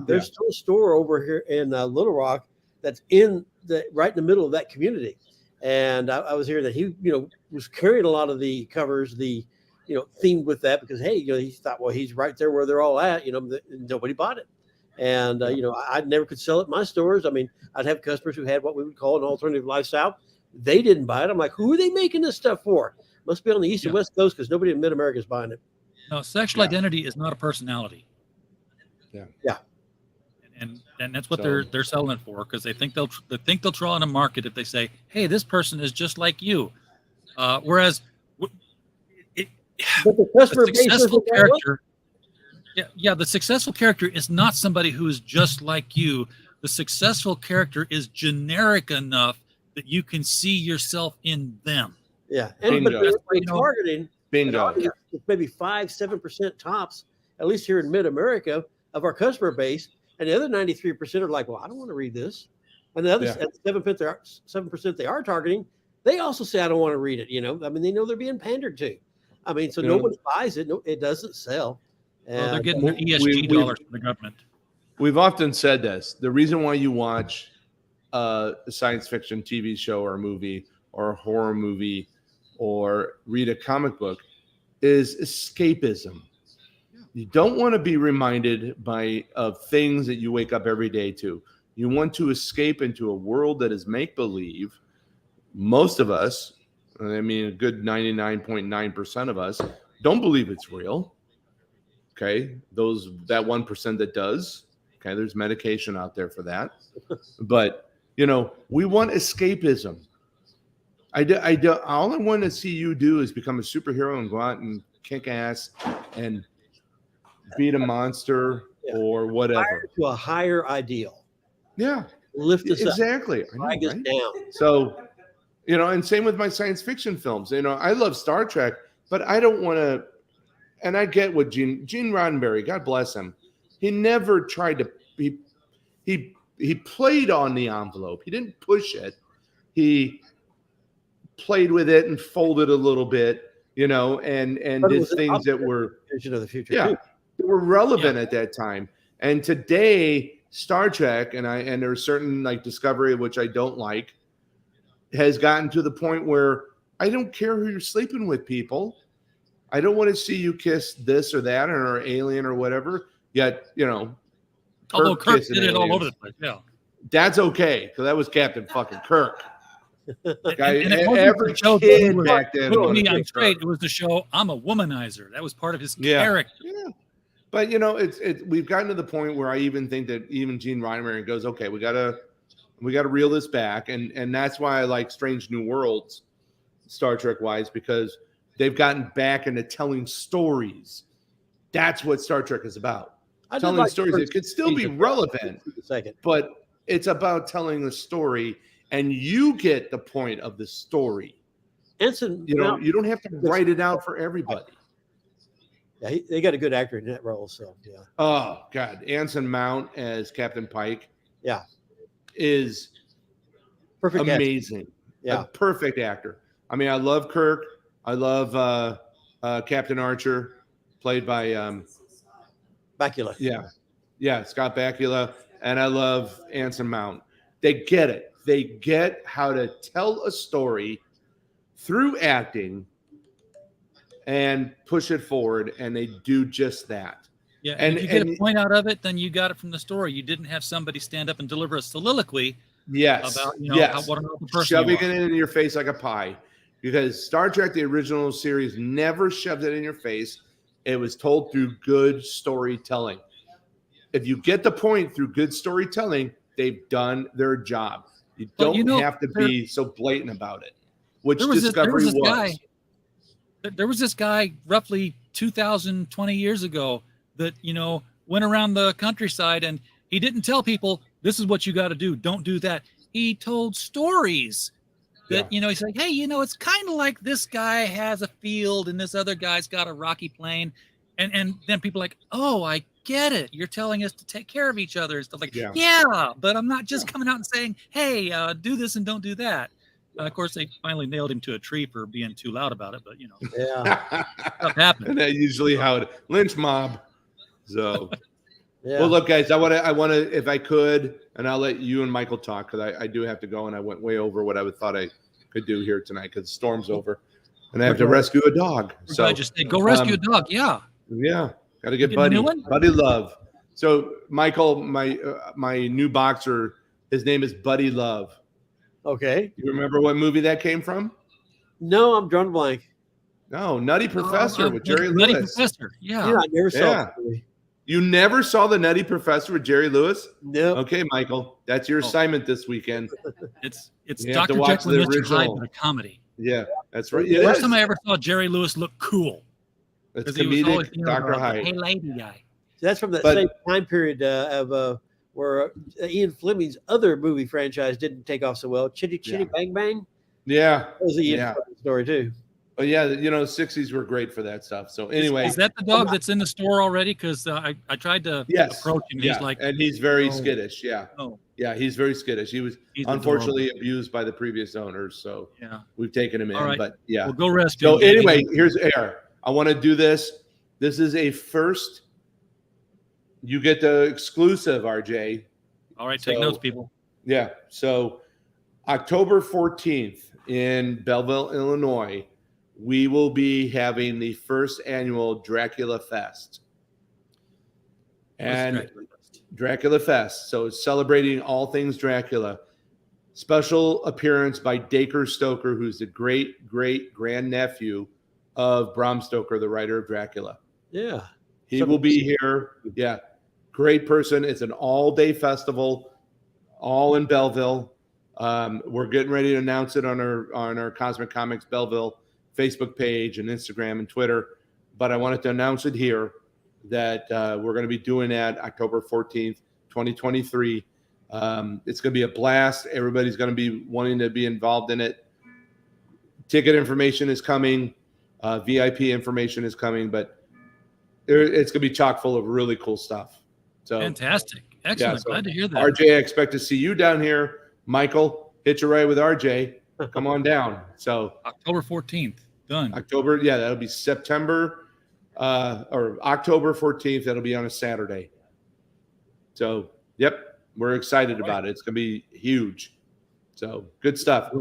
There's still a store over here in Little Rock that's right in the middle of that community. And I was hearing that he, was carrying a lot of the covers, themed with that, because he thought, well, he's right there where they're all at. Nobody bought it, and I never could sell it in my stores. I mean, I'd have customers who had what we would call an alternative lifestyle. They didn't buy it. I'm like, who are they making this stuff for? Must be on the East and West Coast, because nobody in Mid-America is buying it. No, sexual identity is not a personality. Yeah. And that's what they're selling it for, because they think they'll draw in a market if they say, hey, this person is just like you. Whereas the successful character, the successful character is not somebody who is just like you. The successful character is generic enough that you can see yourself in them. Yeah, but they're targeting bingo. Maybe 5-7% tops, at least here in Mid-America, of our customer base, and the other 93% are like, well, I don't want to read this. And the other 7% they are targeting, they also say, I don't want to read it. I mean, they know they're being pandered to. I mean, so nobody buys it. No, it doesn't sell. Well, they're getting their ESG dollars from the government. We've often said this. The reason why you watch a science fiction TV show or a movie or a horror movie or read a comic book is escapism. You don't want to be reminded of things that you wake up every day to. You want to escape into a world that is make-believe. Most of us, I mean a good 99.9% of us, don't believe it's real. Okay, that 1% that does. Okay, there's medication out there for that. But, we want escapism. All I want to see you do is become a superhero and go out and kick ass and beat a monster or whatever. To a higher ideal. Yeah. Lift us exactly. up. Drag us down. So, and same with my science fiction films. I love Star Trek, but I don't want to, and I get what Gene Roddenberry, God bless him, he never tried to, he played on the envelope. He didn't push it. He played with it and folded a little bit, and did things that were vision of the future. Yeah, that were relevant at that time. And today, Star Trek and there's certain like Discovery, which I don't like, has gotten to the point where I don't care who you're sleeping with, people. I don't want to see you kiss this or that or alien or whatever. Yet, although Kirk did it all over the place. Yeah, that's okay because that was Captain fucking Kirk. Every kid back then. Me, I'm straight. It was the show. I'm a womanizer. That was part of his character. Yeah, but we've gotten to the point where I even think that even Gene Roddenberry goes, okay, we gotta reel this back, and that's why I like Strange New Worlds, Star Trek wise, because they've gotten back into telling stories. That's what Star Trek is about. Telling stories. It could still be relevant, but it's about telling the story. And you get the point of the story. Ensign, you don't have to write it out for everybody. Yeah, they got a good actor in that role. So yeah. Oh God, Anson Mount as Captain Pike. Yeah, is perfect. Amazing. Actor. Yeah, a perfect actor. I mean, I love Kirk. I love Captain Archer, played by Bakula. Yeah, Scott Bakula, and I love Anson Mount. They get it. They get how to tell a story through acting and push it forward, and they do just that. Yeah, and if you get a point out of it, then you got it from the story. You didn't have somebody stand up and deliver a soliloquy. Yes, about what another person shoving it into your face like a pie. Because Star Trek, the original series, never shoved it in your face. It was told through good storytelling. If you get the point through good storytelling, they've done their job. You don't have to be so blatant about it, which Discovery was. There was this guy roughly 20 years ago that, went around the countryside and he didn't tell people, this is what you got to do. Don't do that. He told stories that, he's like, hey, it's kind of like this guy has a field and this other guy's got a rocky plain. And then people are like, oh, I get it. You're telling us to take care of each other and stuff like, yeah, but I'm not just coming out and saying, hey, do this and don't do that. Of course, they finally nailed him to a tree for being too loud about it, but stuff happened. And that's usually how it lynch mob. So, well, look, guys, I want to, if I could, and I'll let you and Michael talk because I do have to go, and I went way over what I thought I could do here tonight because the storm's over, and I have to rescue a dog. So I just said, go rescue a dog. Yeah. Yeah, got to get Buddy Love. So Michael, my new boxer, his name is Buddy Love. Okay. You remember what movie that came from? No, I'm drawing blank. No, Nutty Professor with Jerry Nutty Lewis. Professor. Yeah. I never saw it. You never saw the Nutty Professor with Jerry Lewis? No. Okay, Michael, that's your assignment this weekend. It's Dr. Jekyll and Mr. Hyde with a comedy. Yeah, that's right. The first time I ever saw Jerry Lewis look cool. It's comedic, Dr. Hyde. Hey, lady guy. That's from that same time period of where Ian Fleming's other movie franchise didn't take off so well. Chitty Chitty Bang Bang. Yeah, That was a Ian Fleming story too. But yeah, 60s were great for that stuff. So anyway, is that the dog that's in the store already? Because I tried to approach him. Yeah. He's like, and he's very skittish. Yeah. Oh. Yeah, he's very skittish. He's unfortunately abused by the previous owners. So we've taken him in. Right. But yeah. Well, go rescue him. So anyway, here's air. I want to do this. This is a first. You get the exclusive, RJ. All right, take notes, people. Yeah. So October 14th in Belleville, Illinois, we will be having the first annual Dracula Fest. And Dracula Fest. So it's celebrating all things Dracula. Special appearance by Dacre Stoker, who's the great grandnephew of Bram Stoker, the writer of Dracula. Yeah. He will be here. Yeah. Great person. It's an all-day festival, all in Belleville. We're getting ready to announce it on our Cosmic Comics Belleville Facebook page and Instagram and Twitter. But I wanted to announce it here that we're going to be doing that October 14th, 2023. It's going to be a blast. Everybody's going to be wanting to be involved in it. Ticket information is coming. VIP information is coming. But it's going to be chock full of really cool stuff. So fantastic. Excellent. So glad to hear that. RJ, I expect to see you down here. Michael, hitch a ride with RJ. Come on down. So October 14th. Done. October, yeah, that'll be September or October 14th. That'll be on a Saturday. So, yep, we're excited about it. It's going to be huge. So, good stuff.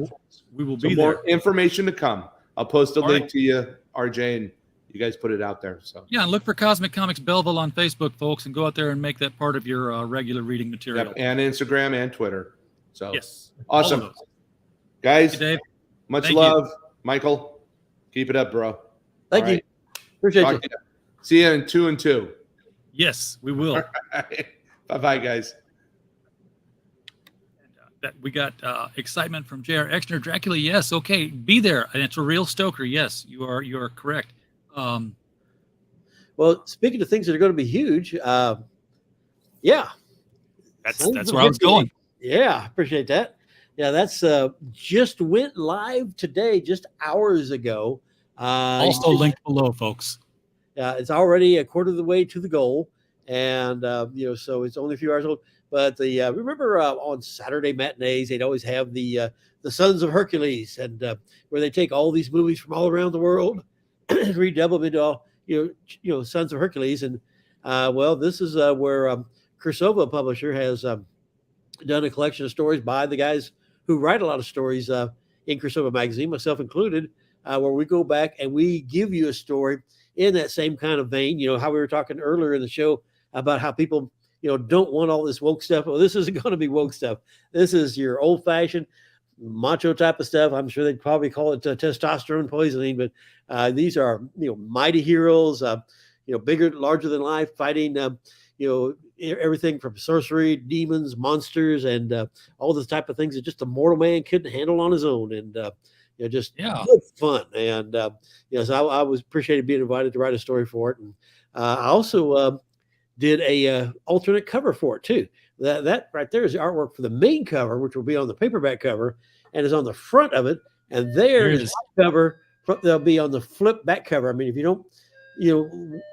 We will be more there. Information to come. I'll post a link to you, RJ, and you guys put it out there. So yeah, and look for Cosmic Comics Belleville on Facebook, folks, and go out there and make that part of your regular reading material. Yep, and Instagram and Twitter. So yes, awesome, guys. Hey, Dave. Much Thank love, you. Michael. Keep it up, bro. Thank you. Appreciate you. See you in 2 and 2. Yes, we will. Bye, guys. That we got excitement from J.R. Exner. Dracula, yes, okay, be there, and it's a real Stoker. Yes, you are correct. Well, speaking of things that are going to be huge, yeah, that's where I was going. Yeah, appreciate that. Yeah, that's just went live today, just hours ago. Also linked below, folks. It's already a quarter of the way to the goal, and so it's only a few hours old. But remember on Saturday matinees, they'd always have the Sons of Hercules, and where they take all these movies from all around the world, redub them into all Sons of Hercules, and this is where Kursova Publisher has done a collection of stories by the guys who write a lot of stories in Kursova magazine, myself included, where we go back and we give you a story in that same kind of vein. How we were talking earlier in the show about how people don't want all this woke stuff. Well, this isn't going to be woke stuff. This is your old-fashioned macho type of stuff. I'm sure they'd probably call it testosterone poisoning, but these are mighty heroes. Bigger, larger than life, fighting. Everything from sorcery, demons, monsters, and all this type of things that just a mortal man couldn't handle on his own. And just good fun. And so I was appreciated being invited to write a story for it. And I also did a alternate cover for it too. That right there is the artwork for the main cover, which will be on the paperback cover and is on the front of it. And there is the cover. They'll be on the flip back cover. I mean, if you don't,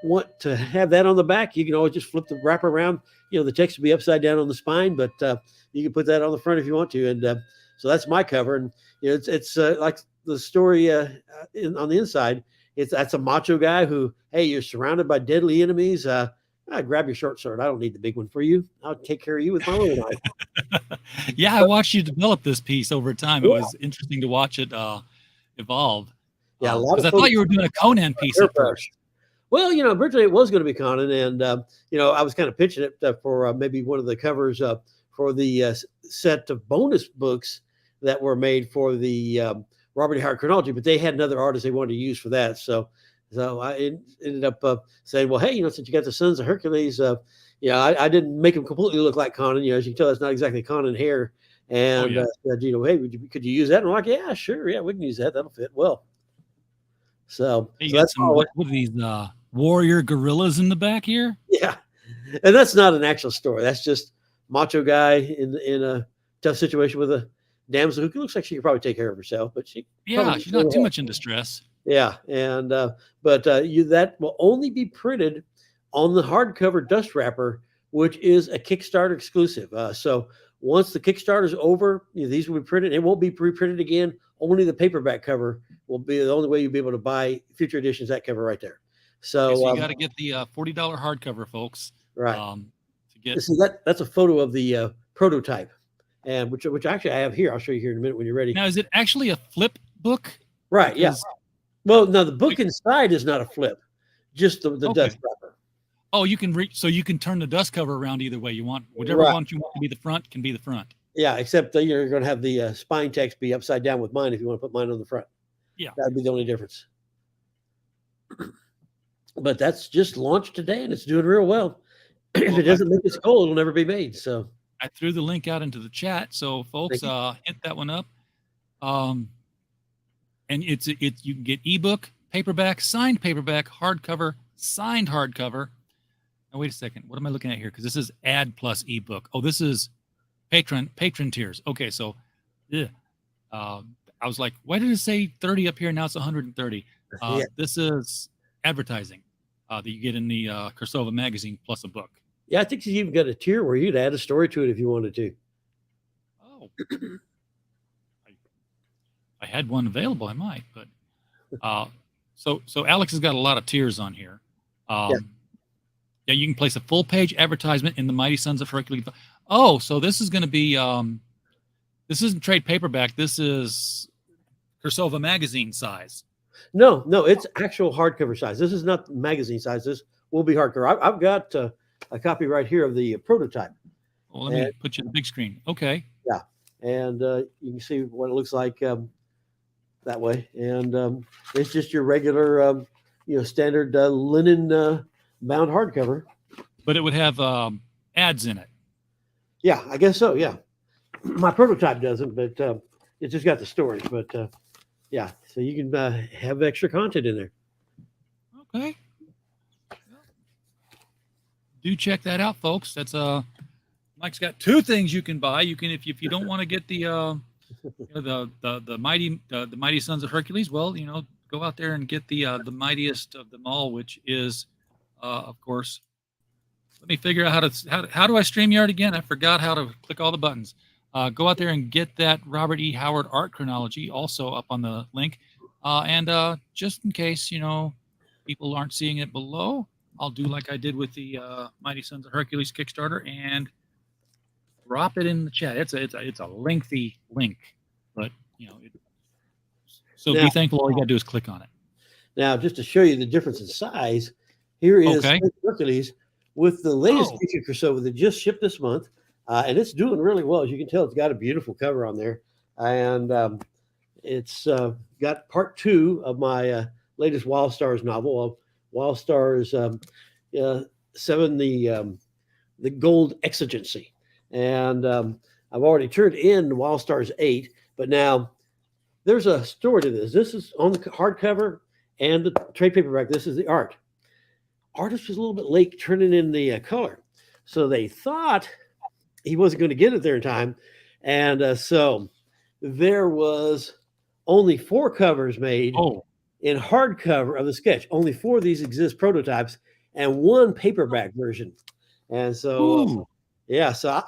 want to have that on the back, you can always just flip the wrapper around. The text will be upside down on the spine, but you can put that on the front if you want to. And so that's my cover. And it's like the story on the inside. That's a macho guy who, hey, you're surrounded by deadly enemies. Grab your short sword. I don't need the big one for you. I'll take care of you with my little knife. Yeah, I watched you develop this piece over time. It was interesting to watch it evolve. Yeah, because I thought you were doing a Conan piece at first. Well, originally it was going to be Conan, and I was kind of pitching it for maybe one of the covers for the set of bonus books that were made for the Robert E. Howard chronology, but they had another artist they wanted to use for that. So I ended up saying, well, hey, since you got the Sons of Hercules, I didn't make him completely look like Conan. As you can tell, it's not exactly Conan hair. And said, hey, could you use that? And I'm like, yeah, sure, yeah, we can use that. That'll fit well. So, hey, so that's what are these warrior gorillas in the back here? Yeah, and that's not an actual story. That's just macho guy in a tough situation with a damsel who looks like she could probably take care of herself, but she's not too much in distress. Yeah, and that will only be printed on the hardcover dust wrapper, which is a Kickstarter exclusive. So once the Kickstarter is over, these will be printed. It won't be reprinted again. Only the paperback cover will be the only way you'll be able to buy future editions. That cover right there. So, so you got to get the $40 hardcover, folks. Right. To get that's a photo of the prototype, and which actually I have here. I'll show you here in a minute when you're ready. Now, is it actually a flip book? Right. Yes. Yeah. Well, no, the book inside is not a flip, just the dust wrapper. Oh, you can so you can turn the dust cover around either way you want. Whatever one you want to be the front can be the front. Yeah, except you're going to have the spine text be upside down with mine if you want to put mine on the front. Yeah, that'd be the only difference. But that's just launched today, and it's doing real well. If it doesn't make its goal, it'll never be made. So I threw the link out into the chat, so folks, hit that one up. And it's you can get ebook, paperback, signed paperback, hardcover, signed hardcover. Now wait a second, what am I looking at here? Because this is ad plus ebook. Oh, this is patron tiers. Okay, so I was like, why did it say 30 up here? Now it's 130. This is advertising that you get in the Kursova magazine plus a book. Yeah, I think you even got a tier where you'd add a story to it if you wanted to. Oh. I had one available, I might, but so Alex has got a lot of tiers on here. Yeah, you can place a full page advertisement in the Mighty Sons of Hercules. Oh, so this is going to be this isn't trade paperback. This is Kursova magazine size. No, it's actual hardcover size. This is not magazine size. This will be hardcover. I've got a copy right here of the prototype. Well, let me put you on the big screen. Okay. Yeah, and you can see what it looks like that way. And it's just your regular, standard linen bound hardcover. But it would have ads in it. Yeah, I guess so. Yeah, my prototype doesn't, but it's just got the stories. But yeah, so you can have extra content in there. Okay. Do check that out, folks. That's Mike's got two things you can buy. You can if you don't want to get the mighty Sons of Hercules, well, go out there and get the mightiest of them all, which is of course. Let me figure out how do I StreamYard again? I forgot how to click all the buttons. Go out there and get that Robert E. Howard art chronology also up on the link. And just in case, people aren't seeing it below, I'll do like I did with the Mighty Sons of Hercules Kickstarter and drop it in the chat. It's a lengthy link, but so be thankful. All you got to do is click on it. Now, just to show you the difference in size, here is Hercules with the latest feature Kursova that just shipped this month, and it's doing really well. As you can tell, it's got a beautiful cover on there, and it's got part 2 of my latest Wild Stars novel, Wild Stars 7, the Gold Exigency, and I've already turned in Wild Stars 8, but now there's a story to this. This is on the hardcover and the trade paperback. This is the art. Artist was a little bit late turning in the color, so they thought he wasn't going to get it there in time, and so there was only 4 covers made in hardcover of the sketch. Only 4 of these exist prototypes, and 1 paperback version. And so, so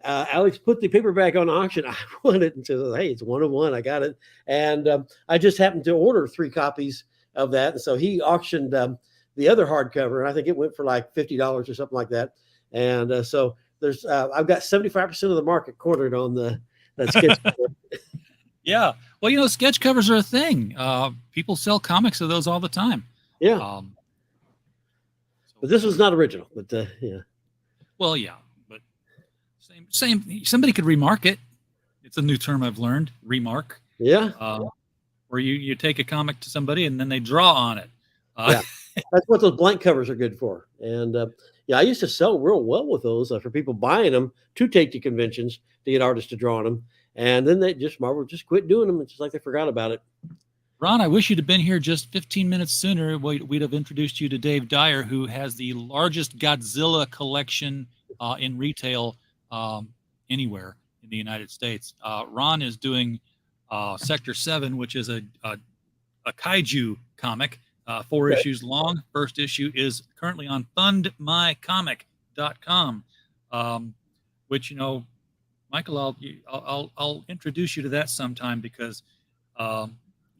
Alex put the paperback on auction. I wanted it and said, "Hey, it's 1 of 1. I got it." And I just happened to order 3 copies of that, and so he auctioned the other hardcover, and I think it went for like $50 or something like that. And so there's I've got 75% of the market cornered on that sketch cover. Yeah, well, sketch covers are a thing. People sell comics of those all the time. Yeah, but this was not original. But yeah. Well, yeah, but same. Somebody could remark it. It's a new term I've learned. Remark. Yeah. Where you take a comic to somebody and then they draw on it. Yeah. That's what those blank covers are good for. And I used to sell real well with those for people buying them to take to conventions to get artists to draw on them. And then Marvel just quit doing them. It's just like they forgot about it. Ron, I wish you'd have been here just 15 minutes sooner. We'd have introduced you to Dave Dyer, who has the largest Godzilla collection in retail anywhere in the United States. Ron is doing Sector 7, which is a a kaiju comic, 4 issues long. First issue is currently on fundmycomic.com, which, you know, Michael, I'll introduce you to that sometime because you know,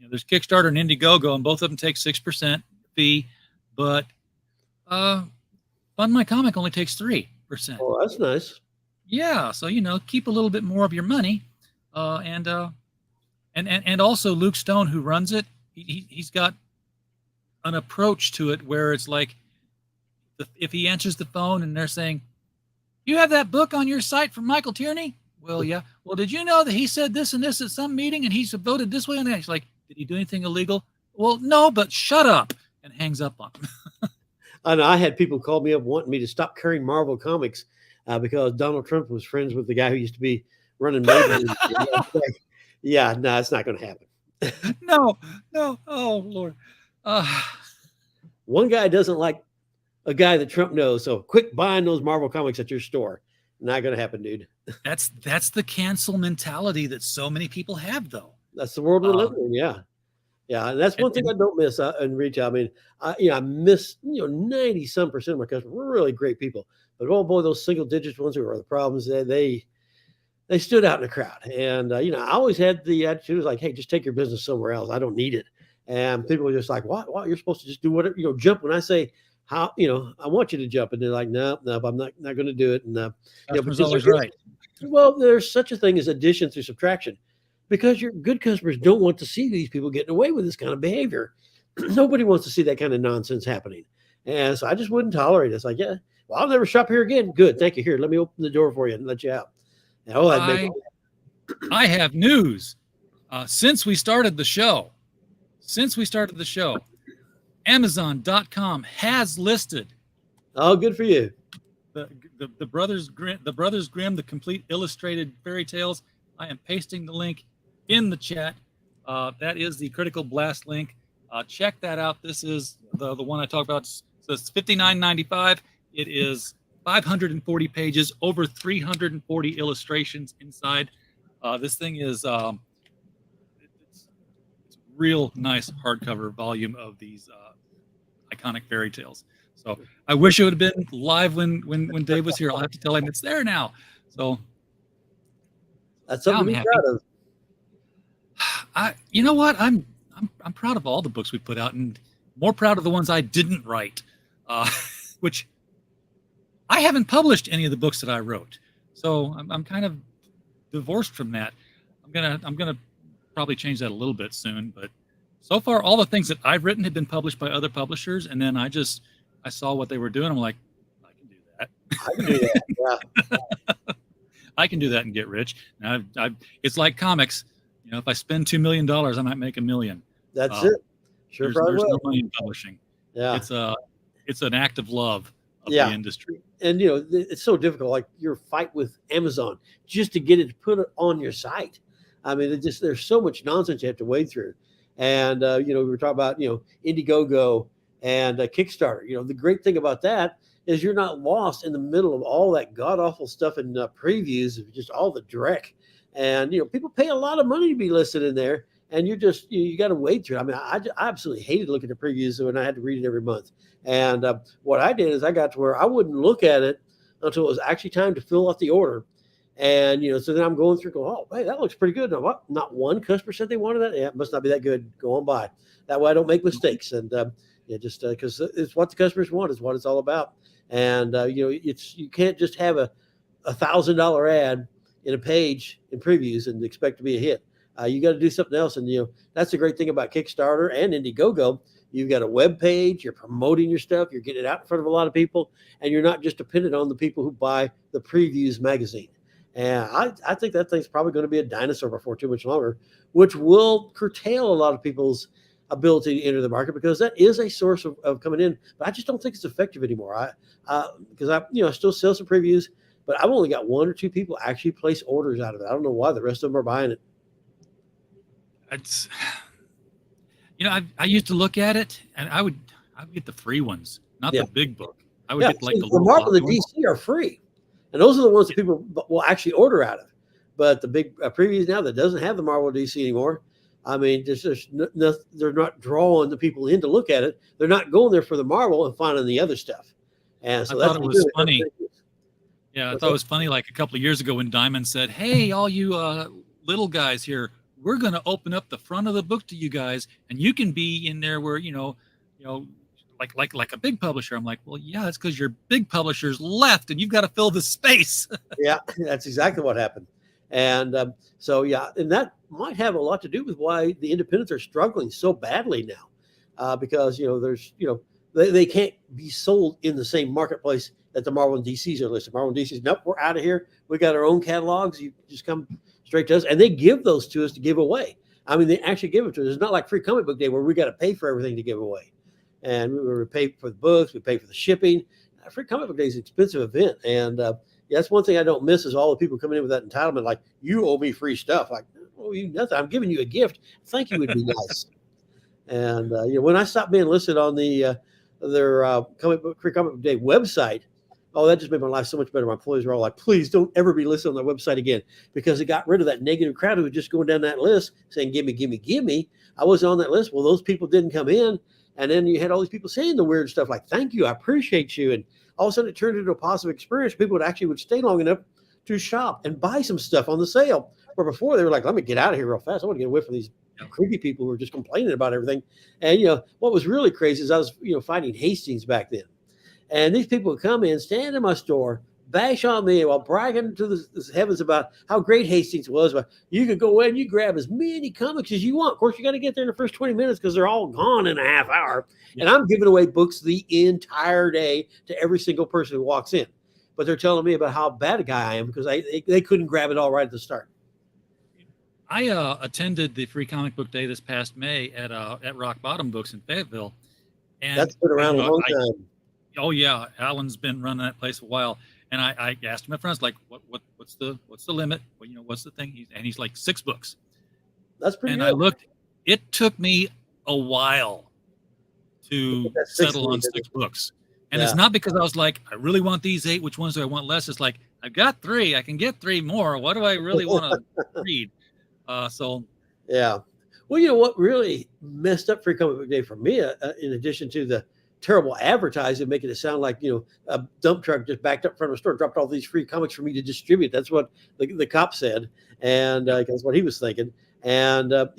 there's Kickstarter and Indiegogo, and both of them take 6% fee, but Fund My Comic only takes 3%. Oh, that's nice. Yeah, so, you know, keep a little bit more of your money, and also Luke Stone, who runs it, he's got an approach to it where it's like, if he answers the phone and they're saying, "You have that book on your site from Michael Tierney?" Well, yeah. Well, did you know that he said this and this at some meeting and he's voted this way and that? He's like, did he do anything illegal? Well, no, but shut up, and hangs up on him. I know I had people call me up wanting me to stop carrying Marvel comics because Donald Trump was friends with the guy who used to be running Marvel. Yeah, no, it's not going to happen. No. Oh, Lord. One guy doesn't like a guy that Trump knows, so quit buying those Marvel comics at your store. Not going to happen, dude. That's the cancel mentality that so many people have, though. That's the world we're living in. Yeah. And that's one thing I don't miss in retail. I mean, I miss 90% of my customers. We're really great people, but oh boy, those single digit ones who are the problems. They stood out in the crowd, and I always had the attitude was like, hey, just take your business somewhere else. I don't need it. And people were just like, what? You're supposed to just do whatever, jump when I say how. I want you to jump, and they're like, no, I'm not going to do it. And customer's always right. Well, there's such a thing as addition through subtraction. Because your good customers don't want to see these people getting away with this kind of behavior. Nobody wants to see that kind of nonsense happening. And so I just wouldn't tolerate it. It's like, yeah, well, I'll never shop here again. Good. Thank you. Here, let me open the door for you and let you out. And, I have news. Since we started the show, Amazon.com has listed. Oh, good for you. The Brothers Grimm, the complete illustrated fairy tales. I am pasting the link in the chat. That is the Critical Blast link. Check that out. This is the one I talked about. So it's $59.95. It is 540 pages, over 340 illustrations inside. This thing is it's real nice hardcover volume of these iconic fairy tales. So I wish it would have been live when Dave was here. I'll have to tell him it's there now. So that's something to be proud of. You know what? I'm proud of all the books we put out, and more proud of the ones I didn't write, which I haven't published any of the books that I wrote. So I'm kind of divorced from that. I'm gonna probably change that a little bit soon. But so far, all the things that I've written have been published by other publishers, and then I saw what they were doing. I'm like, I can do that. I can do that. Yeah. I can do that and get rich. And it's like comics. If I spend $2 million, I might make $1 million. That's it. Sure, there's no money in publishing. Yeah, it's an act of love of the industry. And it's so difficult. Like your fight with Amazon just to get it to put it on your site. I mean, there's so much nonsense you have to wade through. And we were talking about Indiegogo and Kickstarter. The great thing about that is you're not lost in the middle of all that god awful stuff in previews of just all the dreck. And people pay a lot of money to be listed in there, and you got to wade through it. I mean, I absolutely hated looking at previews when I had to read it every month. And what I did is I got to where I wouldn't look at it until it was actually time to fill out the order. And so then I'm going through, oh, hey, that looks pretty good. Now, what? Not one customer said they wanted that. Yeah, it must not be that good. Go on by. That way I don't make mistakes. And just because it's what the customers want is what it's all about. And you can't just have a $1,000 ad in a page in previews and expect to be a hit. You got to do something else. And, that's the great thing about Kickstarter and Indiegogo. You've got a web page, you're promoting your stuff, you're getting it out in front of a lot of people, and you're not just dependent on the people who buy the previews magazine. And I think that thing's probably going to be a dinosaur before too much longer, which will curtail a lot of people's ability to enter the market because that is a source of coming in. But I just don't think it's effective anymore. Because I still sell some previews, but I've only got 1 or 2 people actually place orders out of it. I don't know why. The rest of them are buying it. It's, I used to look at it, and I would get the free ones, not the big book. I would get like the Marvel and the DC are free, and those are the ones that people will actually order out of. But the big previews now that doesn't have the Marvel DC anymore, I mean, they're not drawing the people in to look at it. They're not going there for the Marvel and finding the other stuff. And so I thought it was funny. Yeah, I thought it was funny. Like a couple of years ago when Diamond said, "Hey, all you little guys here, we're going to open up the front of the book to you guys, and you can be in there where like a big publisher." I'm like, well, yeah, that's because your big publishers left, and you've got to fill the space. Yeah, that's exactly what happened. And so, yeah, and that might have a lot to do with why the independents are struggling so badly now, because there's they can't be sold in the same marketplace that the Marvel and DCs are listed. Marvel and DCs, nope, we're out of here. We got our own catalogs. You just come straight to us, and they give those to us to give away. I mean, they actually give it to us. It's not like Free Comic Book Day where we got to pay for everything to give away. And we pay for the books, we pay for the shipping. Free Comic Book Day is an expensive event, and that's one thing I don't miss is all the people coming in with that entitlement, like, you owe me free stuff. Like, oh, you nothing. I'm giving you a gift. Thank you would be nice. And when I stopped being listed on their Free Comic Book Day website, oh, that just made my life so much better. My employees were all like, please don't ever be listed on their website again, because it got rid of that negative crowd who was just going down that list saying, give me, give me, give me. I wasn't on that list. Well, those people didn't come in. And then you had all these people saying the weird stuff like, thank you, I appreciate you. And all of a sudden it turned into a positive experience. People would stay long enough to shop and buy some stuff on the sale. Where before they were like, let me get out of here real fast. I want to get away from these creepy people who are just complaining about everything. And, what was really crazy is I was, fighting Hastings back then. And these people would come in, stand in my store, bash on me while bragging to the heavens about how great Hastings was. But you could go in and you grab as many comics as you want. Of course, you got to get there in the first 20 minutes because they're all gone in a half hour. Yeah. And I'm giving away books the entire day to every single person who walks in. But they're telling me about how bad a guy I am because they couldn't grab it all right at the start. I attended the Free Comic Book Day this past May at Rock Bottom Books in Fayetteville. And that's been around a long time. Oh yeah, Alan's been running that place a while. And I asked my friends, like, what's the limit? Well, what's the thing? And he's like, 6 books. That's pretty good. And I looked, it took me a while to settle on 6 books. And it's not because I was like, I really want these 8. Which ones do I want less? It's like, I've got 3. I can get 3 more. What do I really want to read? Yeah. Well, what really messed up Free Comic Book Day for me, in addition to the terrible advertising, making it sound like a dump truck just backed up in front of a store, dropped all these free comics for me to distribute. That's what the cop said, and that's what he was thinking. And but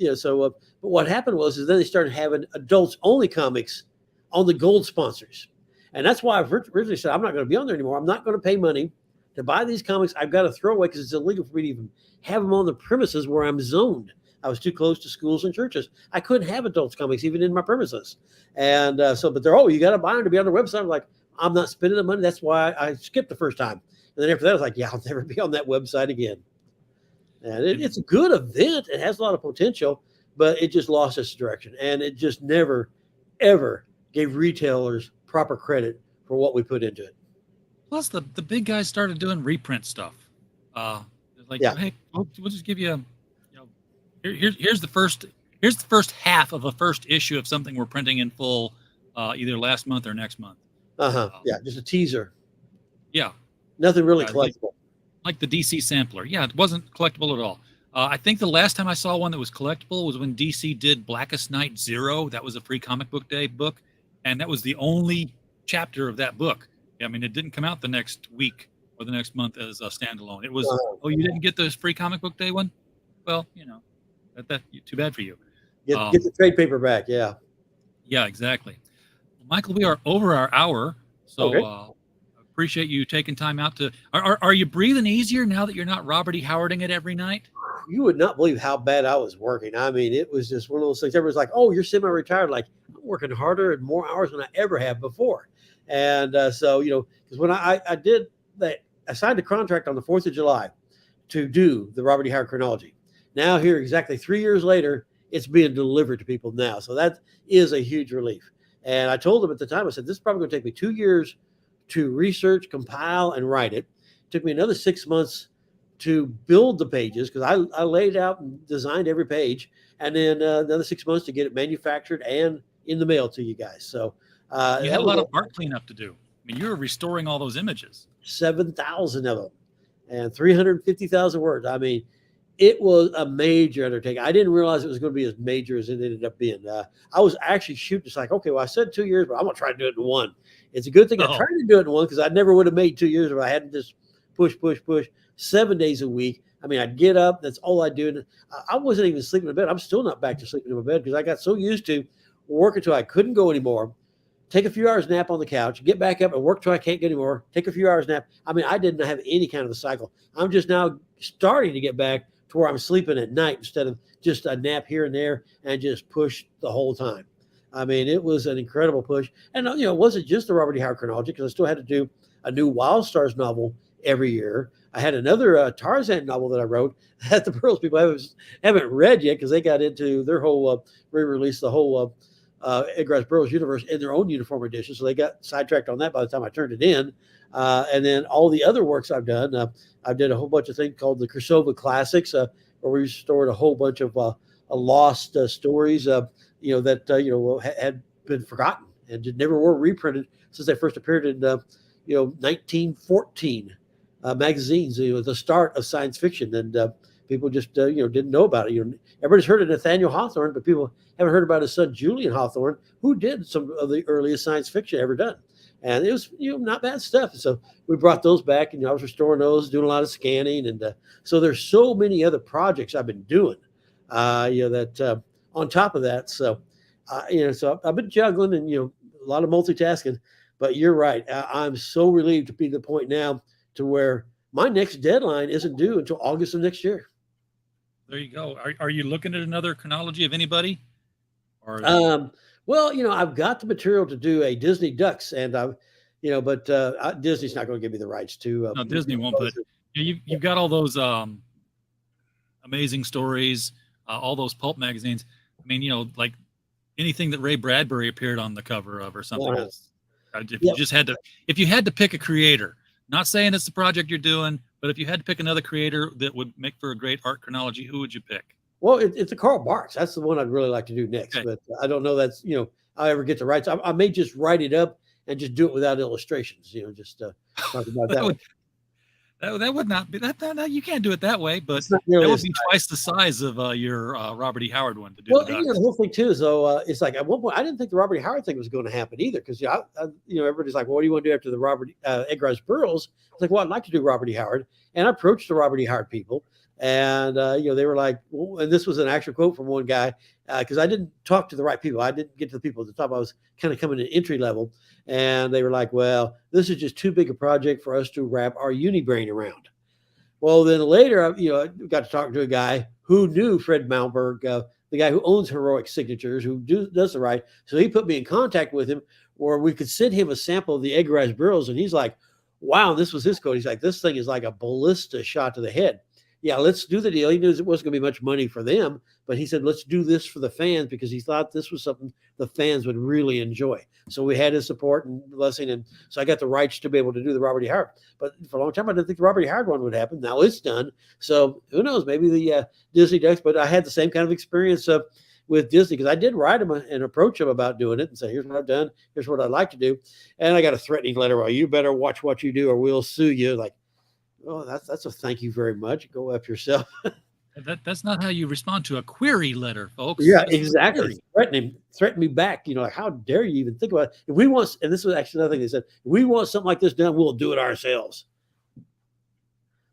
what happened is then they started having adults only comics on the gold sponsors, and that's why I've originally said I'm not going to be on there anymore. I'm not going to pay money to buy these comics. I've got to throw away because it's illegal for me to even have them on the premises where I'm zoned. I was too close to schools and churches. I couldn't have adults comics even in my premises. And but they're, you got to buy them to be on their website. I'm like, I'm not spending the money. That's why I skipped the first time. And then after that, I was like, yeah, I'll never be on that website again. And it's a good event. It has a lot of potential, but it just lost its direction. And it just never, ever gave retailers proper credit for what we put into it. Plus, the big guys started doing reprint stuff. Hey, we'll just give you here's the first half of a first issue of something we're printing in full, either last month or next month. Yeah, just a teaser. Yeah, nothing really collectible. Like the DC sampler. Yeah, it wasn't collectible at all. I think the last time I saw one that was collectible was when DC did Blackest Night 0. That was a Free Comic Book Day book, and that was the only chapter of that book. I mean, it didn't come out the next week or the next month as a standalone. It was, you didn't get the Free Comic Book Day one? Well, that too bad for you. Get the trade paperback, yeah. Yeah, exactly. Well, Michael, we are over our hour, so appreciate you taking time out to. Are you breathing easier now that you're not Robert E. Howarding it every night? You would not believe how bad I was working. I mean, it was just one of those things. Everyone's like, "Oh, you're semi-retired." Like, I'm working harder and more hours than I ever have before. And because when I did that, I signed a contract on the 4th of July to do the Robert E. Howard chronology. Now here, exactly 3 years later, it's being delivered to people now. So that is a huge relief. And I told them at the time, I said, this is probably going to take me 2 years to research, compile, and write it. It took me another 6 months to build the pages because I laid out and designed every page. And then another 6 months to get it manufactured and in the mail to you guys. So you had a lot of art cleanup to do. I mean, you were restoring all those images. 7,000 of them and 350,000 words. I mean, it was a major undertaking. I didn't realize it was going to be as major as it ended up being. I was actually shooting. It's like, okay, well, I said 2 years, but I'm going to try to do it in one. It's a good thing I tried to do it in one because I never would have made 2 years if I hadn't just push 7 days a week. I mean, I'd get up. That's all I do. And I wasn't even sleeping in bed. I'm still not back to sleeping in my bed because I got so used to working until I couldn't go anymore. Take a few hours nap on the couch, get back up and work till I can't get anymore. Take a few hours nap. I mean, I didn't have any kind of a cycle. I'm just now starting to get back to where I'm sleeping at night instead of just a nap here and there and just push the whole time. I mean, it was an incredible push. And, it wasn't just the Robert E. Howard chronology because I still had to do a new Wild Stars novel every year. I had another Tarzan novel that I wrote that the Pearls people haven't read yet because they got into their whole re-release, the whole Edgar Rice Burroughs universe in their own uniform edition. So they got sidetracked on that by the time I turned it in. And then all the other works I've done, I did a whole bunch of things called the Krasova Classics, where we restored a whole bunch of lost stories, that had been forgotten and never were reprinted since they first appeared in 1914 magazines. The start of science fiction, and people just didn't know about it. Everybody's heard of Nathaniel Hawthorne, but people haven't heard about his son Julian Hawthorne, who did some of the earliest science fiction ever done. And it was not bad stuff. So we brought those back, and I was restoring those, doing a lot of scanning, and so there's so many other projects I've been doing. That on top of that, so so I've been juggling and a lot of multitasking. But you're right. I'm so relieved to be at the point now to where my next deadline isn't due until August of next year. There you go. Are you looking at another chronology of anybody? Or well, I've got the material to do a Disney Ducks, and but Disney's not going to give me the rights to. No, Disney won't. But you've got all those amazing stories, all those pulp magazines. I mean, like anything that Ray Bradbury appeared on the cover of or something. If you had to pick a creator, not saying it's the project you're doing, but if you had to pick another creator that would make for a great art chronology, who would you pick? Well, it's a Carl Barks. That's the one I'd really like to do next, but I don't know that's, I'll ever get the rights. I may just write it up and just do it without illustrations, just talk about that. That would not be that. You can't do it that way, but that would be twice the size of your Robert E. Howard one to do. Well, the whole thing too is though, it's like at one point I didn't think the Robert E. Howard thing was going to happen either because everybody's like, well, what do you want to do after the Robert Edgar Rice Burroughs? It's like, well, I'd like to do Robert E. Howard, and I approached the Robert E. Howard people, and they were like, well, and this was an actual quote from one guy because I didn't talk to the right people. I didn't get to the people at the top. I was kind of coming in entry level. And they were like, well, this is just too big a project for us to wrap our uni brain around. Well, then later, I got to talk to a guy who knew Fred Malmberg, the guy who owns Heroic Signatures, who does the right. So he put me in contact with him where we could send him a sample of the Edgar Rice Burroughs. And he's like, wow, this was his code. He's like, this thing is like a ballista shot to the head. Yeah, let's do the deal. He knew it wasn't going to be much money for them, but he said, let's do this for the fans because he thought this was something the fans would really enjoy. So we had his support and blessing. And so I got the rights to be able to do the Robert E. Howard. But for a long time, I didn't think the Robert E. Howard one would happen. Now it's done. So who knows, maybe the Disney Ducks, but I had the same kind of experience with Disney because I did write him and approach him about doing it and say, here's what I've done. Here's what I'd like to do. And I got a threatening letter. Well, you better watch what you do or we'll sue you. Like, oh, that's a thank you very much. Go up yourself. That's not how you respond to a query letter, folks. Yeah, exactly. Threaten me back. Like, how dare you even think about it? If we want, and this was actually another thing they said, if we want something like this done, we'll do it ourselves.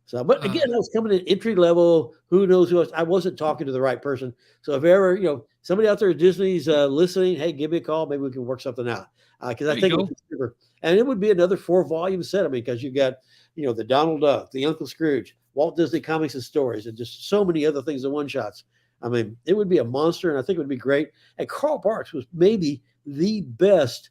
So, but again, I was coming in entry level. Who knows who else? I wasn't talking to the right person. So if ever, somebody out there at Disney's listening, hey, give me a call. Maybe we can work something out. Because I think it would be another 4-volume set. I mean, because you've got, the Donald Duck, the Uncle Scrooge, Walt Disney Comics and Stories, and just so many other things in one-shots. I mean, it would be a monster, and I think it would be great. And Carl Barks was maybe the best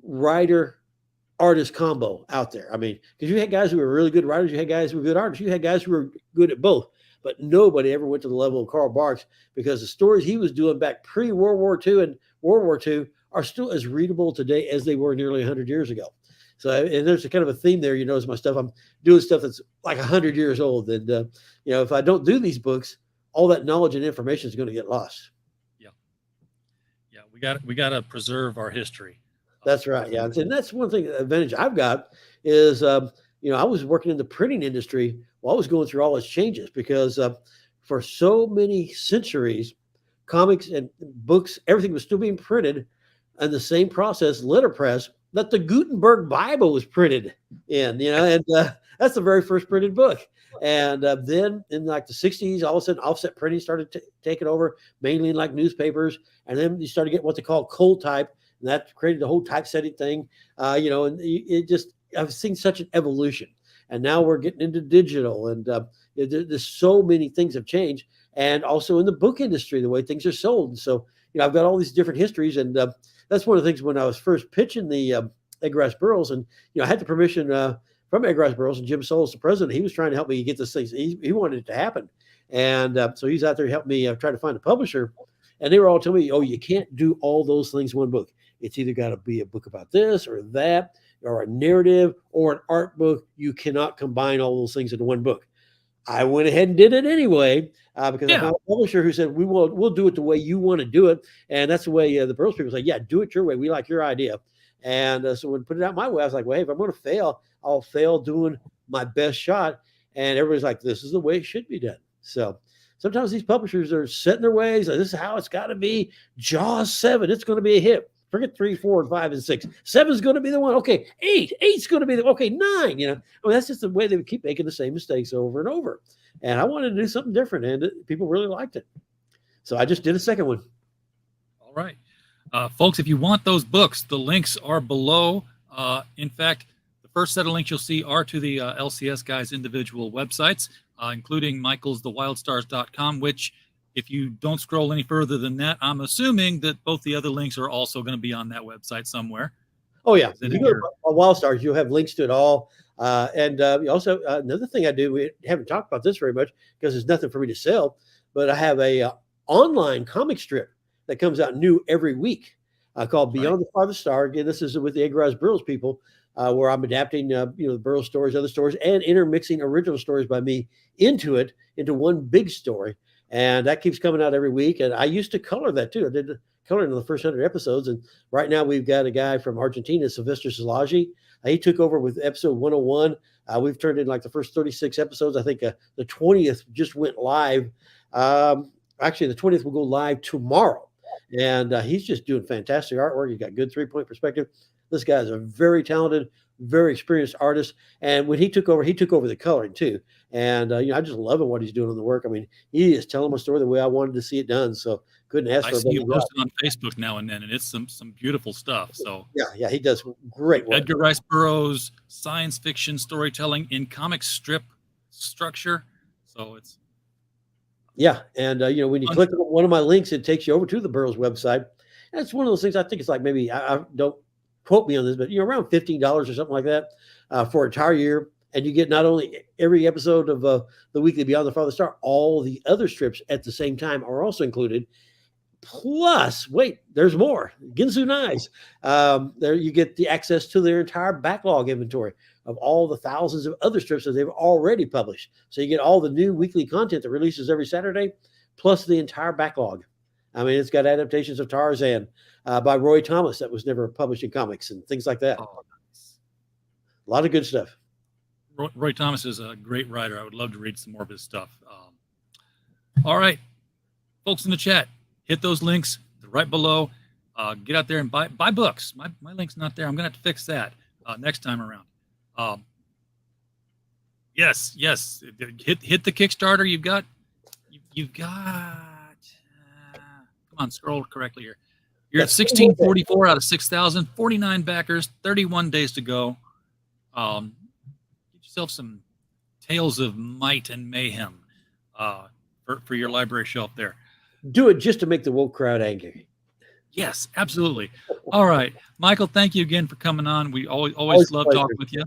writer-artist combo out there. I mean, because you had guys who were really good writers, you had guys who were good artists, you had guys who were good at both, but nobody ever went to the level of Carl Barks because the stories he was doing back pre-World War II and World War II are still as readable today as they were nearly 100 years ago. So, and there's a kind of a theme there. You notice my stuff. I'm doing stuff that's like 100 years old. And, if I don't do these books, all that knowledge and information is going to get lost. Yeah. We got to preserve our history. That's right. Yeah. And that's one thing, advantage I've got is, I was working in the printing industry while I was going through all its changes because, for so many centuries, comics and books, everything was still being printed in the same process, letterpress, that the Gutenberg Bible was printed in, and that's the very first printed book. And then in like the 60s, all of a sudden offset printing started taking over, mainly in like newspapers. And then you started getting what they call cold type, and that created the whole typesetting thing, and it just, I've seen such an evolution. And now we're getting into digital, and there's so many things have changed. And also in the book industry, the way things are sold. And so, I've got all these different histories. And that's one of the things when I was first pitching the Egggrass Burrows, and, I had the permission from Egggrass Burrows, and Jim Souls, the president, he was trying to help me get this thing. He wanted it to happen. And so he's out there helping me try to find a publisher. And they were all telling me, oh, you can't do all those things in one book. It's either got to be a book about this or that, or a narrative or an art book. You cannot combine all those things into one book. I went ahead and did it anyway because I found a publisher who said, we'll do it the way you want to do it. And that's the way the Burroughs people say, yeah, do it your way. We like your idea. And so when I put it out my way, I was like, well, hey, if I'm going to fail, I'll fail doing my best shot. And everybody's like, this is the way it should be done. So sometimes these publishers are set in their ways. Like, this is how it's got to be. Jaws 7, it's going to be a hit. Forget 3, 4, and 5, and 6. 7 is going to be the one. Okay, 8. 8's going to be the 9. That's just the way they would keep making the same mistakes over and over. And I wanted to do something different, and people really liked it. So I just did a second one. All right, folks, if you want those books, the links are below. In fact, the first set of links you'll see are to the LCS Guys individual websites, including Michael's thewildstars.com, which, if you don't scroll any further than that, I'm assuming that both the other links are also going to be on that website somewhere. Oh, yeah. If you go to Wild Stars, you'll have links to it all. And also, another thing I do, we haven't talked about this very much because there's nothing for me to sell, but I have a online comic strip that comes out new every week called Beyond the Farthest Star. Again, this is with the Egggrass Burroughs people, where I'm adapting, the Burroughs stories, other stories, and intermixing original stories by me into one big story. And that keeps coming out every week. And I used to color that too. I did coloring in the first 100 episodes. And right now we've got a guy from Argentina, Sylvester Szilagyi. He took over with episode 101. We've turned in like the first 36 episodes. I think the 20th just went live. Actually, the 20th will go live tomorrow. And he's just doing fantastic artwork. He's got good 3-point perspective. This guy is a very talented, very experienced artist. And when he took over the coloring too. And, I just love what he's doing on the work. I mean, he is telling my story the way I wanted to see it done. So couldn't ask for a better job. I see you posting on Facebook now and then, and it's some beautiful stuff. So yeah, he does great work. Edgar Rice Burroughs, science fiction storytelling in comic strip structure. So it's. Yeah. And, when you click on one of my links, it takes you over to the Burroughs website. And it's one of those things, I think it's like maybe, I don't quote me on this, but, around $15 or something like that for an entire year. And you get not only every episode of the weekly Beyond the Farthest Star, all the other strips at the same time are also included. Plus, wait, there's more. Ginsu Knives. There you get the access to their entire backlog inventory of all the thousands of other strips that they've already published. So you get all the new weekly content that releases every Saturday, plus the entire backlog. I mean, it's got adaptations of Tarzan by Roy Thomas that was never published in comics and things like that. Oh, nice. A lot of good stuff. Roy Thomas is a great writer. I would love to read some more of his stuff. All right, folks in the chat, hit those links. They're right below. Get out there and buy books. My link's not there. I'm going to have to fix that next time around. Yes. Hit the Kickstarter. You've got. Come on, scroll correctly here. You're at 1644 out of 6,000. 49 backers. 31 days to go. Yourself some tales of might and mayhem for your library shelf there. Do it just to make the woke crowd angry. Yes, absolutely. All right, Michael, thank you again for coming on. We always love talking with you.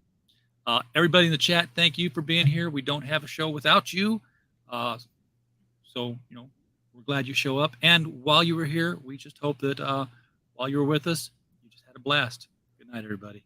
Everybody in the chat, thank you for being here. We don't have a show without you. So, we're glad you show up. And while you were here, we just hope that while you were with us, you just had a blast. Good night, everybody.